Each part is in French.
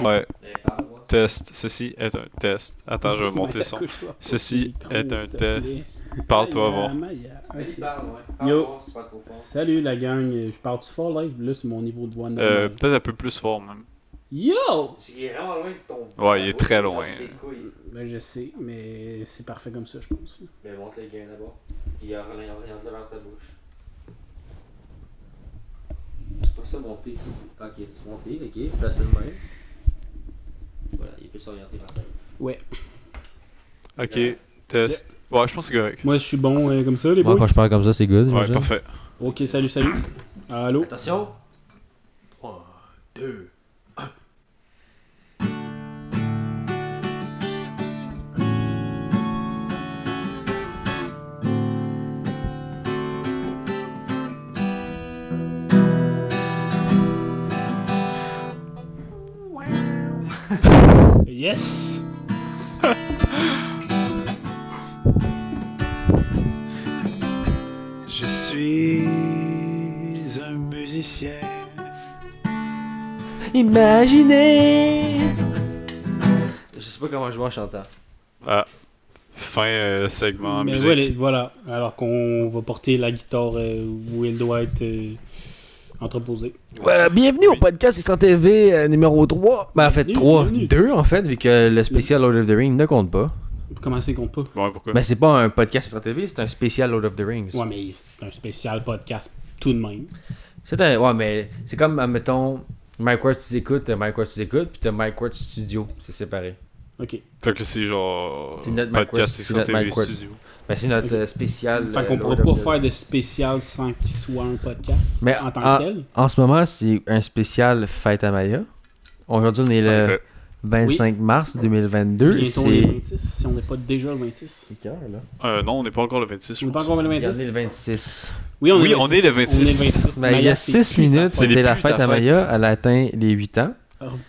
Ouais. Test. Ceci est un test. Attends, je vais monter le son. Accouche-toi pas Ceci sur le est micro, un s'il te test. plaît. Parle-toi Maya, avant. Maya. Il Ok. parle, ouais. Yo. Parle, c'est pas trop fort. Salut la gang, je parle-tu fort live? Là, c'est mon niveau de voix normal. Peut-être un peu plus fort même. Yo! Il est vraiment loin de ton. Ouais, il est très Genre, loin. c'est tes couilles. Ben, je sais, mais c'est parfait comme ça, je pense. Mais monte les gains d'abord. Puis oriente-le vers ta bouche. C'est pas ça mon pic ici. Ok, c'est mon pic, ok. Place le même. Voilà, il peut s'orienter vers ta bouche. Ouais. Ok, test. Ouais, je pense que c'est correct. Moi, je suis bon comme ça, les Moi, boys? quand je parle comme ça, c'est good. Ouais, j'imagine. parfait. Ok, salut, salut. Allô? Attention! 3, 2, Yes! Je suis un musicien. Imaginez! Je sais pas comment jouer en chantant. Ah. Fin segment Mais musique. voilà. Alors qu'on va porter la guitare où elle doit être entreposée. Bienvenue au podcast Extra TV numéro 3. Ben, en fait, Bienvenue, 3. bienvenue. 2, en fait, vu que le spécial Lord of the Rings ne compte pas. Comment c'est qu'on peut? Ouais, pourquoi? Ben, c'est pas un podcast Extra TV, c'est un spécial Lord of the Rings. Ouais, mais c'est un spécial podcast tout de même. Ouais, mais c'est comme, admettons, Mike Ward, tu écoutes, Mike Ward, tu écoutes, puis t'as Mike Ward Studio. C'est séparé. Ok. Fait que c'est genre. C'est notre podcast Mike Ward, Extra c'est notre TV Mike Ward. Studio. Ben, c'est notre spécial. Fait qu'on pourra pas faire de spécial sans qu'il soit un podcast Mais en tant que tel. En ce moment, c'est un spécial Fête à Maya. Aujourd'hui, on est En le effet. 25 mars 2022. Bientôt le 26, si on n'est pas déjà le 26. C'est quelle heure, là? Non, on n'est pas encore le 26. je On n'est pas pense. encore le Regardez 26? le 26. Oui, on Oui, est on est le 26. Ben, il y Maya, a c'est 6 plus minutes, ta fête. C'est c'était la plus fête ta à fête. Maya. Elle a atteint les 8 ans.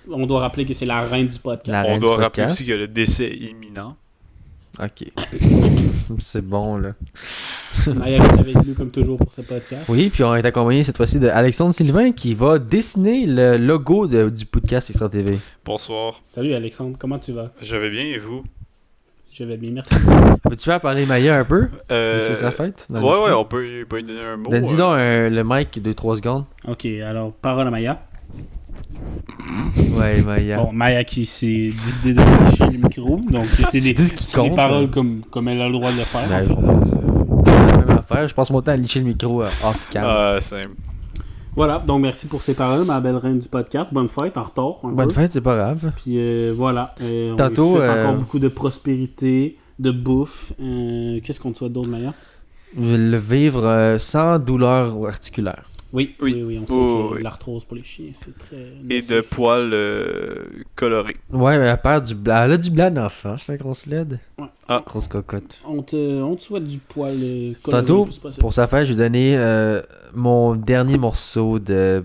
On doit rappeler que c'est la reine du podcast. La On reine doit du rappeler podcast. aussi que le décès est imminent. Ok. C'est bon, là. Maya est avec nous comme toujours pour ce podcast. Oui, puis on est accompagné cette fois-ci de Alexandre Sylvain qui va dessiner le logo du podcast Extra TV. Bonsoir. Salut Alexandre, comment tu vas? Je vais bien et vous? Je vais bien, merci. Veux-tu faire parler Maya un peu? Euh, C'est sa fête? dans le Ouais, micro? ouais, on peut lui donner un mot. Donne-dis donc le mic de 3 secondes. Ok, alors parole à Maya. Ouais, Maya. Bon, Maya qui s'est décidé de lâcher le micro, donc c'est des, C'est ce qui c'est des compte, paroles hein. comme elle a le droit de le faire. Ben, en fait. c'est la même affaire. Je passe mon temps à licher le micro off-cam. Ah, simple. Voilà, donc merci pour ces paroles, ma belle reine du podcast. Bonne fête, en retard. Un Bonne peu. fête, c'est pas grave. Puis voilà, on Tantôt, lui souhaite encore euh, beaucoup de prospérité, de bouffe. Qu'est-ce qu'on te souhaite d'autre, Maya? Le vivre sans douleur articulaire. Oui, Oui. oui, on sait Oh, que oui. l'arthrose pour les chiens, c'est très Et nocif. de poils colorés. Ouais, mais elle perd du blanc. Elle a du blanc dans la face, la grosse LED. Ouais. Ah. Grosse cocotte. On te souhaite du poil coloré Tantôt, le plus possible. pour sa fête, je vais donner mon dernier morceau de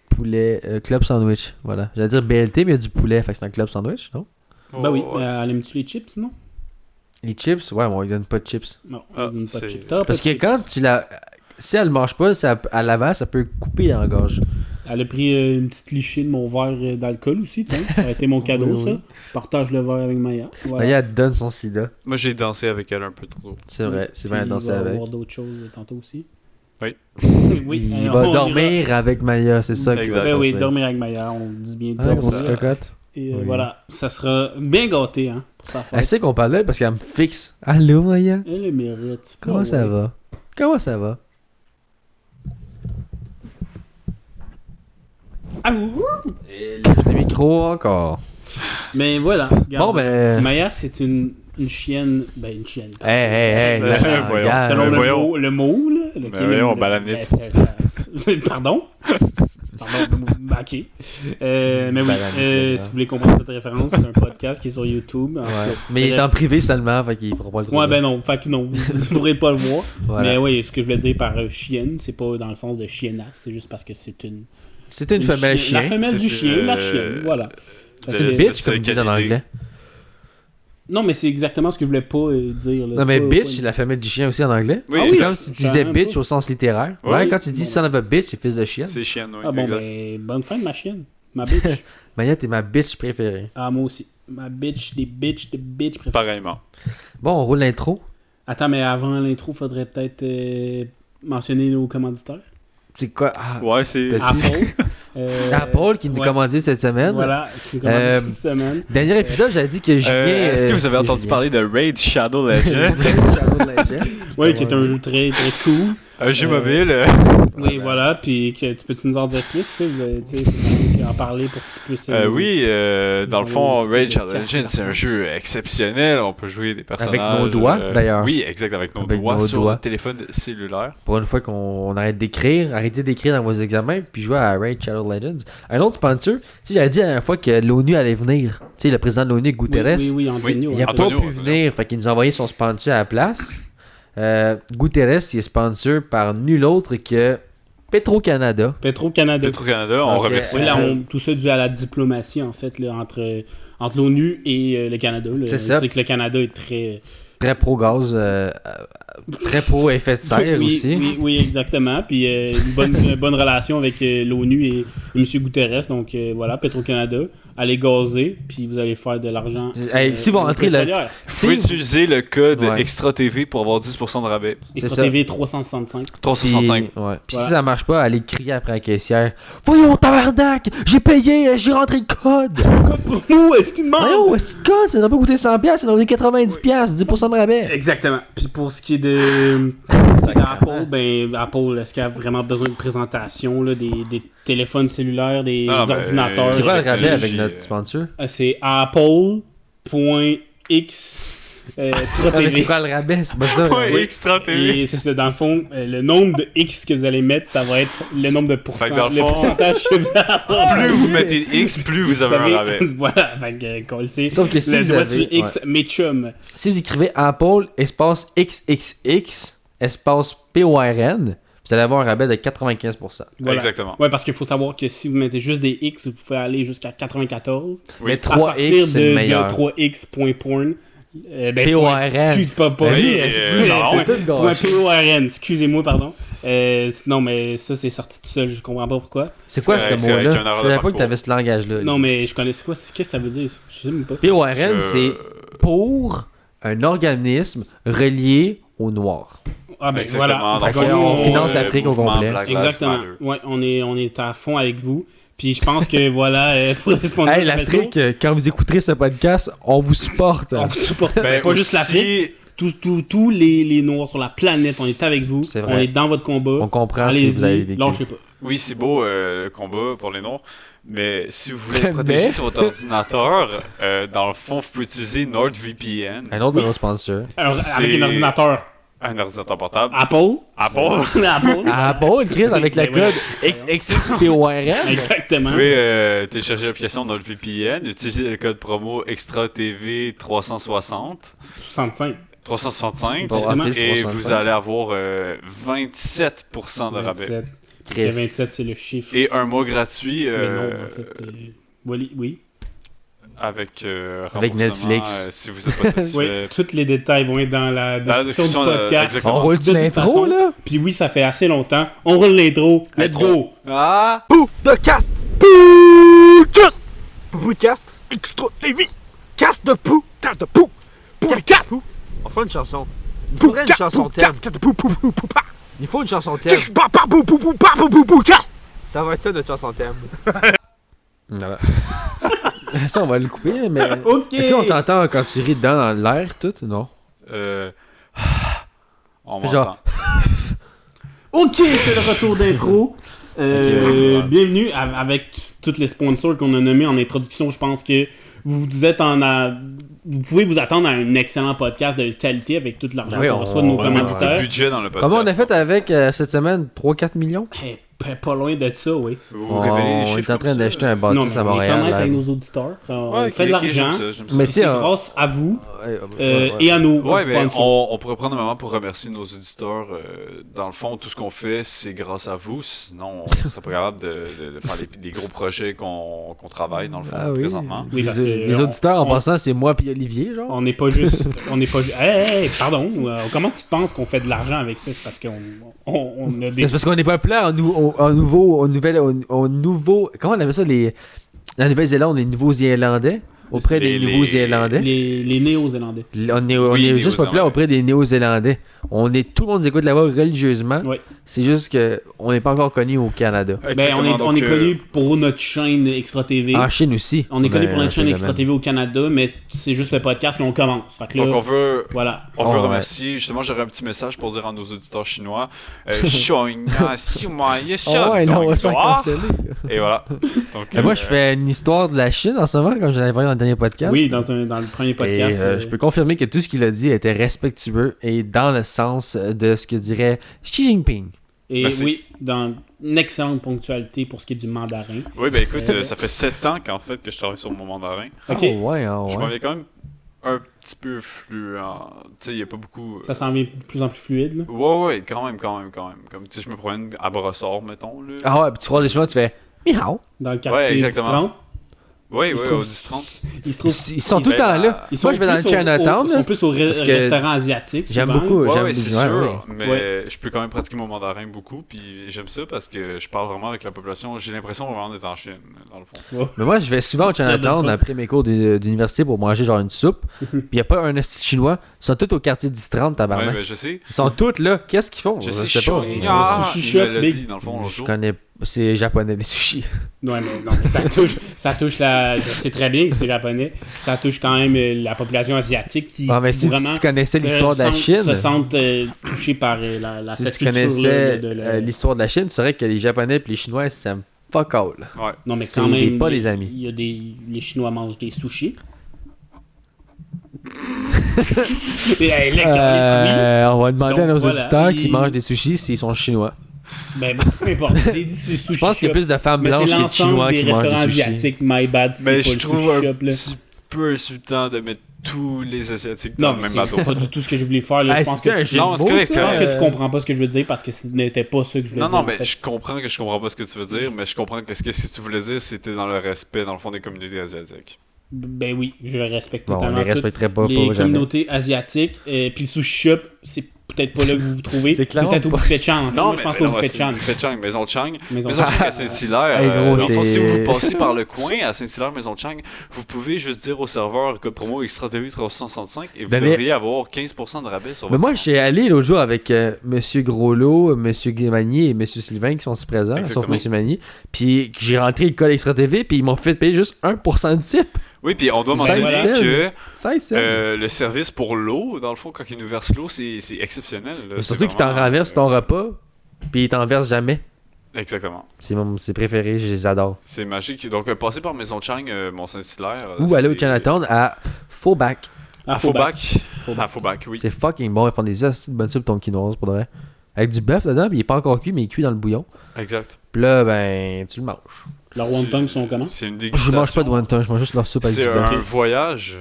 poulet club sandwich. Voilà. J'allais dire BLT, mais il y a du poulet, fait que c'est un club sandwich, non? Ben oui, ouais. elle aime-tu les chips, non? Les chips, ouais, bon, il donne pas de chips. Non, Ah, elle donne pas de c'est- chips. T'as pas Parce de que chips. quand tu la. Si elle mange pas, à l'avant, ça peut couper en gorge. Elle a pris une petite lichée de mon verre d'alcool aussi, tiens. Ça a été mon cadeau, Oui, ça. oui. Partage le verre avec Maya. Voilà. Maya, elle te donne son sida. Moi, j'ai dansé avec elle un peu trop. C'est vrai, c'est bien à Puis danser il va avec. avoir d'autres choses tantôt aussi. Oui. Oui, Il on va ira- dormir avec Maya, c'est ça qui Exact. va Ouais, oui, passer. dormir avec Maya, on dit bien Ah, de grosse ça. cocotte. Et Oui. voilà, ça sera bien gâté, hein, pour sa Elle fête. sait qu'on parle d'elle parce qu'elle me fixe. Allô, Maya? Elle le mérite. Comment Ah ça ouais. va? Comment ça va? Ah, ouh! Et le micro encore. Mais voilà, regarde. Bon, ben. Maya, c'est une chienne. Ben, une chienne. parce Hey, que- hey, hey, Ben, là, voyons. regarde. Selon voyons. le mot, là. Le Ben voyons, balanite. Pardon? Pardon, ok. Mais oui, Balanite, si vous voulez comprendre cette référence, c'est un podcast qui est sur YouTube. En tout Ouais. cas, Mais il est bref. en privé seulement, fait qu'il pourra pas le trouver. Ouais, ben non, fait que non, vous pourrez pas le voir. Voilà. Mais oui, ce que je voulais dire par chienne, c'est pas dans le sens de chiennasse, c'est juste parce que c'est une. C'est une femelle chien. La femelle du C'est, chien, la euh, chienne, voilà. C'est une de- bitch, comme de ils disent en qualité. anglais. Non, mais c'est exactement ce que je voulais pas dire. Là. Non, C'est mais pas- bitch, pas- c'est la famille du chien aussi en anglais. Oui, c'est oui. comme si tu disais Ça, bitch pas. au sens littéraire. Oui. Ouais, quand tu dis Bon. son of a bitch, c'est fils de chien. C'est chienne, oui. Ah bon, exact. ben, bonne fin de ma chienne. Ma bitch. Maya, t'es ma bitch préférée. Ah, moi aussi. Ma bitch, des bitch préférées. Pareillement. Bon, on roule l'intro. Attends, mais avant l'intro, faudrait peut-être mentionner nos commanditaires. C'est quoi? Ah, Ouais, c'est. T'as- Apple. Apple qui nous ouais. commandit cette semaine. Voilà, qui nous commandit cette semaine. Dernier épisode, j'avais dit que Julien... Est-ce que vous avez entendu Julien. parler de Raid Shadow Legends? Shadow Legends, Oui, qui est un jeu très, très cool. Un jeu mobile. Oui, voilà, puis tu peux-tu nous en dire plus, ça? Tu sais, en parler pour qu'il puisse... Oui, dans le fond, un petit peu Raid de Shadow carte Legends, c'est un jeu exceptionnel. On peut jouer des personnages. Avec nos doigts, d'ailleurs. Oui, exact, avec nos Avec doigts nos sur doigts. le téléphone cellulaire. Pour une fois qu'on arrête d'écrire, arrêtez d'écrire dans vos examens, puis jouer à Raid Shadow Legends. Un autre sponsor, tu sais, j'avais dit la dernière fois que l'ONU allait venir. Tu sais, le président de l'ONU, Guterres, Oui, Antonio. Oui, il a Antonio, pas pu venir, fait qu'il nous a envoyé son sponsor à la place. Guterres, il est sponsor par nul autre que Petro-Canada. Petro-Canada. Petro-Canada, on Ok. remercie. Oui, là, tout ça dû à la diplomatie, en fait, là, entre l'ONU et le Canada. Là. C'est ça. C'est que le Canada est très... Très pro-gaz, très pro-effet de serre oui, aussi. Oui, exactement. Puis une bonne relation avec l'ONU et M. Guterres. Donc voilà, Petro-Canada. Allez gazer, puis vous allez faire de l'argent. Hey, si vous rentrez le- Vous Si- pouvez utiliser le code Ouais. Extra TV pour avoir 10% de rabais. Extra ça. TV 365. 365. Puis, ouais. Puis Voilà. si ça marche pas, allez crier après la caissière. Voyons, tabarnak! J'ai payé, j'ai rentré le code! Code pour nous, est-ce qu'il demande? Voyons, est-ce que le code? Ça n'a pas coûté 100$, ça n'a coûté 90$, 10% de rabais. Exactement. Puis pour ce qui est d'Apple, ben Apple, est-ce qu'il y a vraiment besoin de présentation là, des téléphones cellulaires, des Ah, ben, ordinateurs? C'est quoi le rabais avec j'ai- notre sponsor? C'est apple.x Ah, mais TV. c'est quoi le rabais? C'est pas ça. Ouais, Oui. Extra TV. Et c'est ça, dans le fond, le nombre de X que vous allez mettre, ça va être le nombre de Fait que dans le le fond, pourcentage que vous allez avoir. Plus vous mettez X, plus vous avez un rabais. Voilà, fait que, qu'on le sait. Sauf que si le vous doigt avez- sur X, mes chums. Si vous écrivez Apple, espace XXX, espace PORN, vous allez avoir un rabais de 95%. Voilà. Exactement. Ouais, parce qu'il faut savoir que si vous mettez juste des X, vous pouvez aller jusqu'à 94. Oui. Mais À partir 3X, c'est le de meilleur. 3x.porn. PORN. Excuse pas. Oui, excuse, non. point- Tout point gâché. PORN, excusez-moi, pardon. Non, mais ça, c'est sorti tout seul, je comprends pas pourquoi. C'est quoi C'est ce avec mot-là? un erreur Je de savais pas que parcours. t'avais ce langage-là. Non, mais je connais. C'est quoi? Qu'est-ce que ça veut dire? Je sais même pas. PORN, Je- c'est pour un organisme relié au noir. Ah, ben Exactement. voilà. Dans Fait le qu'on- fond, on finance l'Afrique au mouvement complet. Black Lives Exactement. Matter. Ouais, on est à fond avec vous. Puis je pense que voilà, pour répondre Hey, l'Afrique, quand vous écouterez ce podcast, on vous supporte. on vous supporte. Ben, pas juste aussi, l'Afrique. Tous les Noirs sur la planète, on est avec vous. C'est vrai. On est dans votre combat. On comprend ce que vous avez Allez-y, vécu. lâchez pas. Oui, c'est beau le combat pour les Noirs, mais si vous voulez Mais- être protégé sur votre ordinateur, dans le fond, vous pouvez utiliser NordVPN, Un autre de nos sponsors. Alors, C'est- avec un ordinateur un ordinateur portable. Apple. Apple. Apple. Apple, Chris, avec le Ben voilà. code XXXPORN. Exactement. Vous pouvez télécharger l'application NordVPN, utiliser le code promo ExtraTV 360. 65. 365 Pour Office et 365. vous allez avoir 27% de rabais 27. Parce Chris. que 27, c'est le chiffre. et un mois gratuit Mais non, en fait. Oui. avec Avec remboursement, Netflix. si vous êtes pas Oui, satisfait. tous les détails vont être dans la description du description, podcast. exactement. On roule De du toute l'intro, façon, là? Puis oui, ça fait assez longtemps. On roule l'intro. Let's Intro. go. Ah! Podcast Podcast Extra TV Cast de pou Cast de pou Podcast On fait une chanson. Il faudrait une chanson thème. Il faut une chanson thème. Ça va être ça notre chanson thème. Voilà. Ça, on va le couper, mais. Ok. Est-ce qu'on t'entend quand tu ris dedans dans l'air, tout? Non? On Genre- m'entend. Ok, c'est le retour d'intro. Ok, Bienvenue avec tous les sponsors qu'on a nommés en introduction. Je pense que vous êtes vous pouvez vous attendre à un excellent podcast de qualité avec tout l'argent Oui, qu'on reçoit de nos On a un petit peu de commanditaires. budget dans le podcast. Comment on a fait avec cette semaine 3-4 millions? Eh, pas loin de ça, oui. Vous vous révélez les On chiffres est en train comme ça? d'acheter un Non, bâtisse mais à on est Montréal. honnête avec là. nos auditeurs. On Ouais, fait de ok, l'argent. j'aime ça, j'aime ça. Mais Et tu c'est sais, grâce à vous Ouais. et à nos Ouais, mais sponsors. on pourrait prendre un moment pour remercier nos auditeurs. Dans le fond, tout ce qu'on fait, c'est grâce à vous. Sinon, on ne serait pas capable de faire des gros projets qu'on travaille, dans le fond, Ah oui. présentement. Oui, parce que Les auditeurs, en passant, c'est moi puis Olivier, genre. On n'est pas juste. Hey, pardon. Comment tu penses qu'on fait de l'argent avec ça? C'est parce qu'on a des. C'est parce qu'on est populaire au nouveau. Comment on appelle ça? La Nouvelle-Zélande, les Nouveaux-Zélandais. Auprès des Nouveaux-Zélandais. Les Néo-Zélandais. On est Oui, juste populaire auprès des Néo-Zélandais. Tout le monde écoute là-bas religieusement. Oui. C'est juste qu'on n'est pas encore connu au Canada. Ben, on est connu pour notre chaîne Extra TV. En Chine aussi. On est connu pour notre un chaîne Extra phénomène. TV au Canada, mais c'est juste le podcast, là, on commence. Fait que là, Donc on veut voilà. Ouais. remercier, justement j'aurais un petit message pour dire à nos auditeurs chinois Oh ouais, non, on va se faire canceller. Et voilà. Donc, Moi, je fais une histoire de la Chine en ce moment, comme je l'avais parlé dans le dernier podcast. Oui, dans le premier podcast. Et, je peux confirmer que tout ce qu'il a dit était respectueux et dans le sens de ce que dirait Xi Jinping. Et Merci. oui, dans une excellente ponctualité pour ce qui est du mandarin. Oui, ben écoute, ça fait 7 ans qu'en fait que je travaille sur mon mandarin. Ok. Oh, ouais, oh, Je ouais. m'en vais quand même un petit peu fluent. Tu sais, il y a pas beaucoup. Ça s'en vient de plus en plus fluide, là. Ouais, quand même. Comme tu sais, je me promène à Brossard, mettons. Là. Ah ouais, puis tu crois des chinois, tu fais Miao. Dans le quartier exactement. 10-30. Oui, Ils se au trouvent- 10-30. Ils se trouvent. Ils sont tout le temps là. Ils sont Moi, je vais dans le plus Chinatown. Ils sont plus au parce que restaurant asiatique. J'aime souvent. beaucoup. Ouais, c'est ouais, sûr, ouais. mais je peux quand même pratiquer mon mandarin beaucoup, puis j'aime ça parce que je parle vraiment avec la population. J'ai l'impression vraiment d'être en Chine, dans le fond. Mais moi, je vais souvent au Chinatown pas. après mes cours d'université pour manger genre une soupe. Puis il n'y a pas un esti chinois. Ils sont tous au quartier 10-30, Ouais, tabarnak. mais je sais. Ils sont tous là. Qu'est-ce qu'ils font? Je sais, sais pas. Sushi il me shop, l'a big. dit, dans le fond, l'autre Je jour. connais. C'est japonais, les sushis. Ouais, mais non, mais ça touche la. Je sais très bien que c'est japonais. Ça touche quand même la population asiatique qui. Ah, mais si vraiment tu connaissais l'histoire de la se Chine. sentent touchés par Si cette tu culture-là. connaissais de la- l'histoire de la Chine, tu saurais que les Japonais et les Chinois, ils s'aiment fuck all. Ouais. Non, mais c'est quand même. pas les amis. Il y a les Chinois mangent des sushis. Et, hey, là, On va demander Donc, à nos voilà, auditeurs qui ils- mangent des sushis s'ils sont chinois. ben, peu importe. J'ai dit sushi Je pense qu'il y a shop, plus de femmes mais c'est blanches que de l'ensemble chinois des qui mangent restaurants des sushis. asiatiques. My bad, c'est Mais pas je le trouve sushi un shop, là. petit peu insultant de mettre tous les Asiatiques dans Non, le mais même c'est bateau. pas du tout ce que je voulais faire. Là. Ah, Je pense c'est un que jeu de Non, c'est mots, correct, je pense ça. que tu comprends pas ce que je veux dire parce que ce n'était pas ça que je voulais Non, dire. non, en mais fait. je comprends que je comprends pas ce que tu veux dire, mais je comprends que ce que tu voulais dire, c'était dans le respect, dans le fond, des communautés asiatiques. Ben oui, je respecte Bon, on totalement les respecterait pas, toutes pas les jamais. communautés asiatiques. Puis le sushi shop, c'est peut-être pas là que vous vous trouvez. C'est C'est clairement peut-être au pas. buffet Chang. En fait. Non, Moi, mais je pense mais pas au non, buffet c'est Chang. Buffet Chang, Maison Chang. Maison Maison Chang. Chang à Saint-Hilaire. Hey, gros, dans le fond, si c'est- vous passez par le coin à Saint-Hilaire, Maison Chang, vous pouvez juste dire au serveur code promo Extra TV 365 et vous Donnez- devriez avoir 15% de rabais sur Mais votre moi, je suis allé l'autre jour avec Monsieur Groslot, Monsieur Magny et Monsieur Sylvain qui sont ici présents, Exactement. sauf Monsieur Magny. Puis que j'ai rentré le code Extra TV, puis ils m'ont fait payer juste 1% de type. Oui, puis on doit Ça, mentionner voilà. que Ça, c'est le service pour l'eau, dans le fond, quand ils nous versent l'eau, c'est exceptionnel. là. Mais C'est surtout qu'ils t'en vraiment, renversent ton repas, puis ils t'en versent jamais. Exactement. C'est préféré, je les adore. C'est magique. Donc, passer par Maison Chang, Mont-Saint-Hilaire. Ou aller au c'est- Chinatown à Faubac. À Faubac. À Faubac, oui. C'est fucking bon, ils font des hosties de bonne soupe tonkinoise pour de vrai. Avec du bœuf dedans, puis il est pas encore cuit, mais il est cuit dans le bouillon. Exact. Puis là, ben, tu le manges. Leurs wonton sont comment? C'est une Je dégustation. mange pas de wonton, je mange juste leur soupe avec du C'est bœuf. un voyage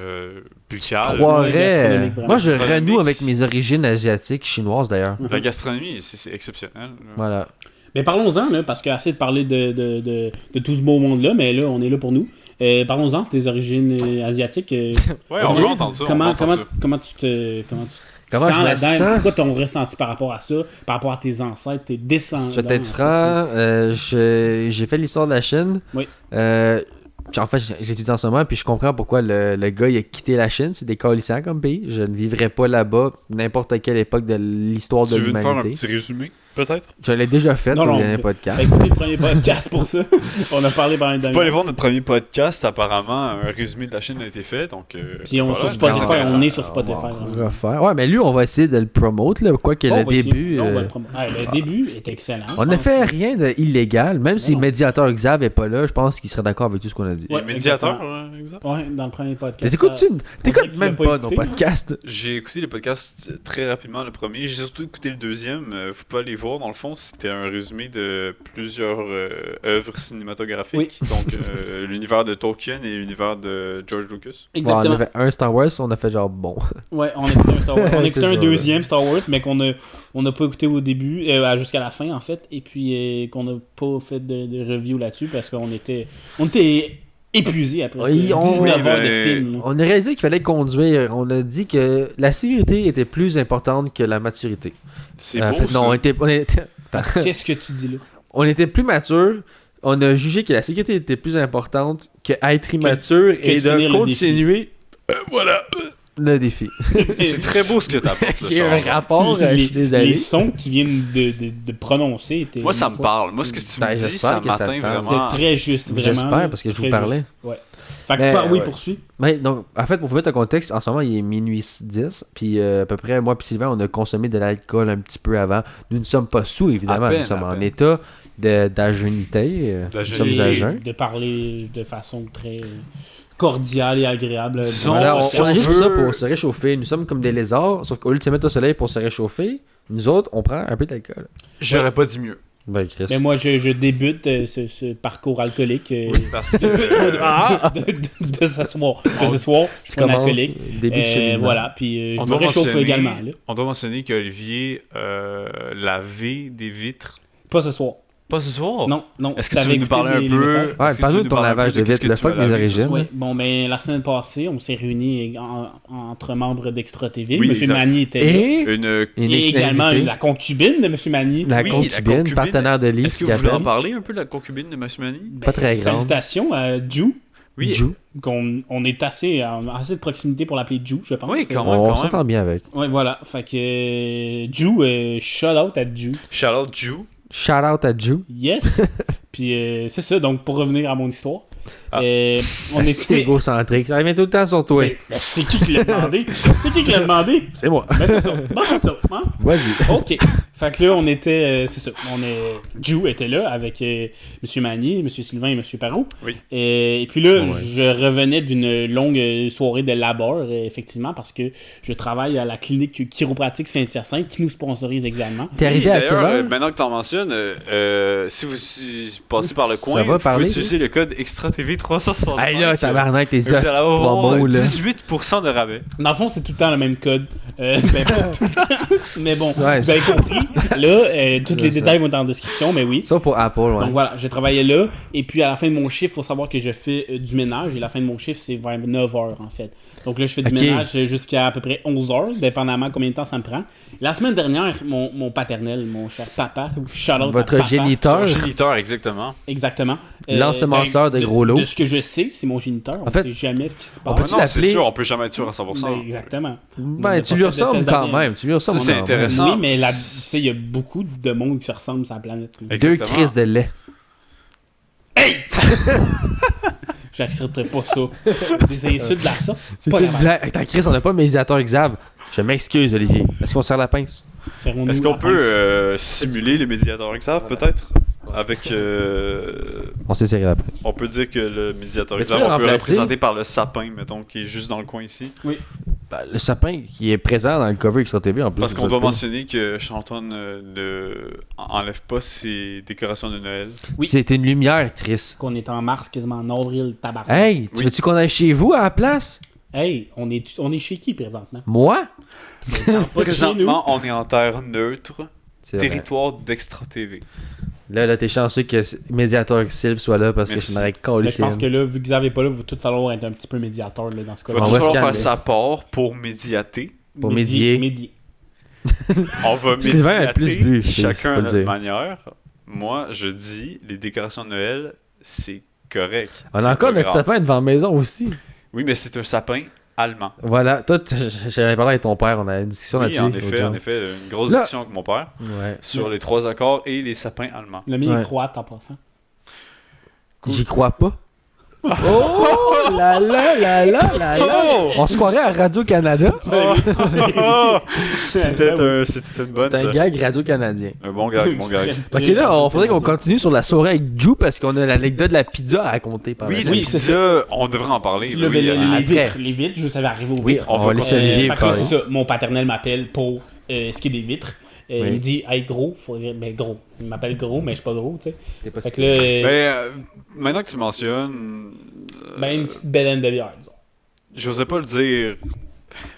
buccal. Croirais. gastronomique, vraiment. Moi, je Gastronomique. renoue avec mes origines asiatiques, chinoises d'ailleurs. La gastronomie, c'est exceptionnel. là. Voilà. Mais parlons-en, là, parce que assez de parler de tout ce beau monde-là, mais là, on est là pour nous. Parlons-en de tes origines asiatiques. Ouais, on veut entendre ça. on veut Comment entendre ça. tu te Comment sens je me là-dedans? sens? C'est quoi ton ressenti par rapport à ça? Par rapport à tes ancêtres, tes descendants? Je vais être franc, j'ai fait l'histoire de la Chine. Oui. En fait, j'étudie en ce moment, puis je comprends pourquoi le gars il a quitté la Chine. C'est des calissants comme pays. Je ne vivrais pas là-bas n'importe quelle époque de l'histoire de Tu veux nous faire un l'humanité. petit résumé, peut-être? Je l'ai déjà fait Non, au non. dernier podcast. Écoutez le premier podcast pour ça. On a parlé pendant une Tu peux aller voir notre premier podcast, apparemment, un résumé de la Chine a été fait, donc... Puis on, voilà, sur Spotify, c'est on intéressant. est sur Spotify. On vraiment. va refaire. Ouais, mais lui, on va essayer de le promote, là. Quoique Bon, le on va essayer. début. Non, on va le promo- le début est excellent. On je n'a pense. fait rien d'illégal. Même si Non. le médiateur Xav est pas là, je pense qu'il serait d'accord avec tout ce qu'on a dit. Ouais, Médiateur, exactement. exact. Ouais, dans le premier podcast. Mais t'écoutes-tu? on dirait que T'écoutes tu même l'as pas pas nos écouté. podcasts. J'ai écouté le podcast très rapidement, le premier. J'ai surtout écouté le deuxième. Faut pas aller voir, dans le fond. C'était un résumé de plusieurs œuvres cinématographiques. Donc, l'univers de Tolkien et l'univers de George Lucas. Bon, on Exactement. avait un Star Wars, on a fait genre bon. Ouais, on a écouté un Star Wars. On a C'est écouté un ça, deuxième Star Wars, mais qu'on a pas écouté au début, jusqu'à la fin en fait, et puis qu'on n'a pas fait de review là-dessus parce qu'on était épuisés après Oui, ça. 19 heures de mais- film. là. On a réalisé qu'il fallait conduire. On a dit que la sécurité était plus importante que la maturité. C'est En beau, fait, ça. non, on était Qu'est-ce que tu dis là? on était plus mature. on a jugé que la sécurité était plus importante que être immature que et de finir de le continuer le défi. C'est très beau ce que t'apportes, Il y a un Charles. rapport, je suis désolé. Les sons que tu viens de prononcer étaient. Moi, ça une me fois, parle. Moi, ce que tu Ben, me dis, j'espère ça que ça te m'atteint parle. vraiment. C'était très juste, vraiment. J'espère, là, parce que je très vous parlais. juste. Ouais. Fait que, Mais, oui, ouais. poursuis. Ouais, donc, en fait, pour vous mettre en contexte, en ce moment, il est minuit 10, puis à peu près, moi et Sylvain, on a consommé de l'alcool un petit peu avant. Nous ne sommes pas sous, évidemment. À peine, Nous sommes à en peine. état d'ajeunité. Nous sommes D'ajeunité. à jeun. De parler de façon très cordiale et agréable. Son- Voilà, si on a on juste veut- fait ça pour se réchauffer. Nous sommes comme des lézards, sauf qu'au lieu de se mettre au soleil pour se réchauffer, nous autres, on prend un peu d'alcool. J'aurais pas dit mieux. Ben, Chris. Mais moi, je débute ce parcours alcoolique Parce que. Ah! de ce soir. De ce soir, je Tu suis un commences alcoolique. début de cheminement. Voilà, puis je On me doit réchauffe mentionner- également. Là. On doit mentionner qu'Olivier lavé des vitres. Pas ce soir. Pas ce soir? Non, non. Est-ce c'est que tu veux avec nous parler un les peu? messages. Ouais, Est-ce que tu parle-nous veux de ton parler un peu lavage de qu'est-ce vitres, que le tu fuck m'as mes lavé ce origines. soir? Oui, bon, mais la semaine passée, on s'est réunis entre membres d'Extra TV. Oui, Monsieur exact. Magny était là. Et Une... une Et également ex-invitée, la concubine de Monsieur Magny. la Oui, la concubine, concubine. partenaire de lit Est-ce que qui vous voulez en appelle. parler un peu de la concubine de Masumani? Ben, pas très grande. Salutations à Ju. Oui, Jou. On est assez de proximité pour l'appeler Ju, je pense. Oui, quand même. On s'entend bien avec. Ouais, voilà. Fait que Ju, shout out à Ju. Charlotte Jou. Shout out à Jou. Yes. Puis c'est ça. Donc pour revenir à mon histoire, Ah. on C'est était. égocentrique. Ça revient tout le temps sur toi. Ben, c'est qui l'a demandé? C'est qui l'a demandé? C'est moi. Ben c'est ça. Bon, c'est ça. Hein? Vas-y. OK. Fait que là, on était... c'est ça. Ju était là avec M. Magny, M. Sylvain et M. Parot. Oui. Et puis là, Ouais. je revenais d'une longue soirée de labeur, effectivement, parce que je travaille à la clinique chiropratique Saint-Hyacinthe qui nous sponsorise également. T'es arrivé à quelle D'ailleurs, heure? maintenant que t'en mentionnes, si vous passez par le Ça coin, va vous parler, pouvez utiliser le code ExtraTV365. Hey là, tabarnak, tes Vous allez avoir promos là. 18% de rabais. Dans le fond, c'est tout le temps le même code. Ben, pas tout le temps. Mais bon, Ouais, vous avez compris. Là, tous les C'est ça. détails vont être en description, mais oui. Ça pour Apple, ouais. Donc voilà, j'ai travaillé là. Et puis à la fin de mon chiffre, il faut savoir que je fais du ménage. Et la fin de mon chiffre, c'est vers 9h en fait. Donc là, je fais du Ok. ménage jusqu'à à peu près 11h, dépendamment combien de temps ça me prend. La semaine dernière, mon paternel, mon cher papa, shout-out Votre à papa, géniteur. Son géniteur, exactement. Exactement. L'ensemenceur de gros lots. De ce que je sais, c'est mon géniteur. On En fait, sait jamais ce qui se on passe. peut-tu Non, c'est l'appeler- sûr, on peut jamais être sûr à 100%. Ben, exactement. Ben, On tu a lui pas fait de ressembles test quand d'ADN. même. Tu lui ressembles Ça, c'est quand même. intéressant. Oui, mais tu sais, il y a beaucoup de monde qui se ressemble sur la planète. Deux Exactement. crises de lait. J'accepterai pas ça. Des insultes de la sorte. C'est pas une grave. blague. Attends, Chris, on n'a pas de médiateur Xav. Je m'excuse, Olivier. Est-ce qu'on serre la pince? Ferons-nous Est-ce qu'on la peut pince. simuler le médiateur Xav, peut-être? Avec... On s'est serré la pince. on peut dire que le médiateur Mais tu Xav, peux le on peut le remplacer? représenter par le sapin, mettons, qui est juste dans le coin ici. Ben, le sapin qui est présent dans le cover Extra TV en plus. Parce qu'on vous doit êtes pas- mentionner que Chanton ne enlève pas ses décorations de Noël. Oui. C'est une lumière, Chris. Qu'on est en mars, quasiment en avril, tabarnak. Hey, tu Oui. veux-tu qu'on aille chez vous à la place? Hey, on est chez qui présentement? Moi? Pas de chez nous. Présentement, on est en terre neutre, C'est vrai. territoire d'Extra TV. Là, t'es chanceux que Médiateur Sylve soit là parce Merci. que je m'aurais Là, collé je pense que là, vu que Xav est pas là, il va tout falloir être un petit peu médiateur là, dans ce Il cas-là. va On tout va se falloir faire calmer. sa part pour médiater. Pour médier. Médier. On va Sylvain a plus bu, chacun faut à le notre dire. manière. Moi, je dis, les décorations de Noël, c'est correct. On C'est a encore pas notre grave. sapin devant la maison aussi. Oui, mais c'est un sapin allemand. Voilà, toi, j'avais parlé avec ton père, on a une discussion Oui, là-dessus. en effet, une grosse Là- discussion avec mon père Ouais. sur les 3 accords et les sapins allemands. Le mien Ouais. est croate en passant. Cool. J'y crois pas. Oh là là là là là là! Oh! On se croirait à Radio-Canada. C'était une bonne, C'est un ça. gag Radio-Canadien. Un bon gag, bon gag. Ok, là, on faudrait qu'on continue sur la soirée avec Jou parce qu'on a l'anecdote de la pizza à raconter par Oui, la Oui, oui, c'est c'est ça. On devrait en parler. Puis là, oui, ben, hein. les vitres, je savais arriver aux Oui, vitres. on va va laisser continuer. Olivier Fait que là, parler. c'est ça. Mon paternel m'appelle pour ce qui est des vitres. Oui. Il me dit, hey gros, ben gros. Il m'appelle gros, mais je suis pas gros, tu sais. T'es pas Fait que là, Maintenant que tu mentionnes, ben une petite baleine de bière, disons. j'osais pas le dire.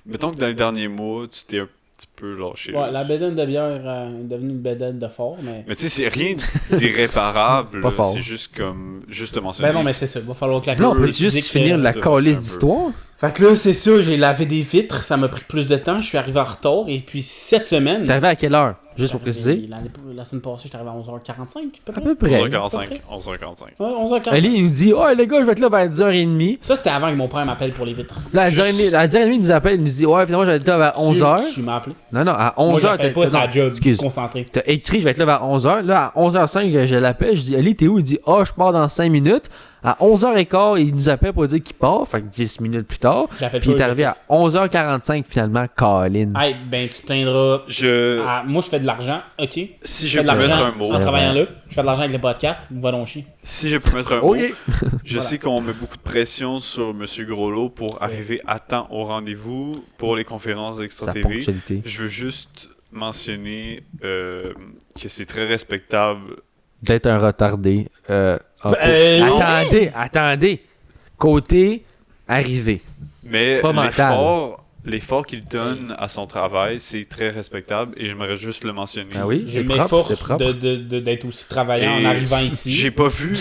Mettons que dans les derniers mois, tu t'es un petit peu lâché. Ouais, la bedaine de bière est devenue une bedaine de fort, mais... Mais tu sais, c'est rien d'irréparable. Pas fort. C'est juste comme. Juste de mentionner. Ben non, mais c'est ça. Il va falloir que la Là, on peut qualité juste physique, finir la de calice passer un peu. d'histoire? Fait que là, c'est ça, j'ai lavé des vitres, ça m'a pris plus de temps, je suis arrivé en retard, et puis cette semaine... T'es arrivé à quelle heure? Juste pour préciser. La semaine passée, j'étais arrivé à 11h45, à peu À peu près. près. 11h45. 11h45. Ouais, 11h45. Ali, il nous dit, oh les gars, je vais être là vers 10h30. Ça, c'était avant que mon père m'appelle pour les vitres. Là, à 10h30, il nous appelle, il nous dit, ouais, finalement, je vais être là vers 11h. Tu m'as appelé. Non, à Moi, 11h. j'appelle pas sa job, Excuse. concentré. T'as écrit, je vais être là vers 11h. Là, à 11h05, je l'appelle. Je dis, Ali, t'es où? Il dit, je pars dans 5 minutes. À 11h15, il nous appelle pour dire qu'il part. Fait que 10 minutes plus tard. J'appelle Puis il pas est arrivé à 11h45 finalement, Colin. Hey, ben, tu te plaindras. Moi, je fais de l'argent, ok. Si Je je fais de peux mettre l'argent un mot, en travaillant là. Je fais de l'argent avec le podcast. Va donc chier. si je peux mettre un mot, Ok. je Voilà. sais qu'on met beaucoup de pression sur Monsieur Groslo pour arriver à temps au rendez-vous pour les conférences d'Extra Sa TV. ponctualité. Je veux juste mentionner que c'est très respectable. D'être un retardé. non. Attendez. Côté arrivé. Mais Pas mental. l'effort qu'il donne à son travail, c'est très respectable et j'aimerais juste le mentionner. Ah oui, Je c'est propre, m'efforce c'est propre. d'être aussi travaillant Et en arrivant ici. J'ai pas vu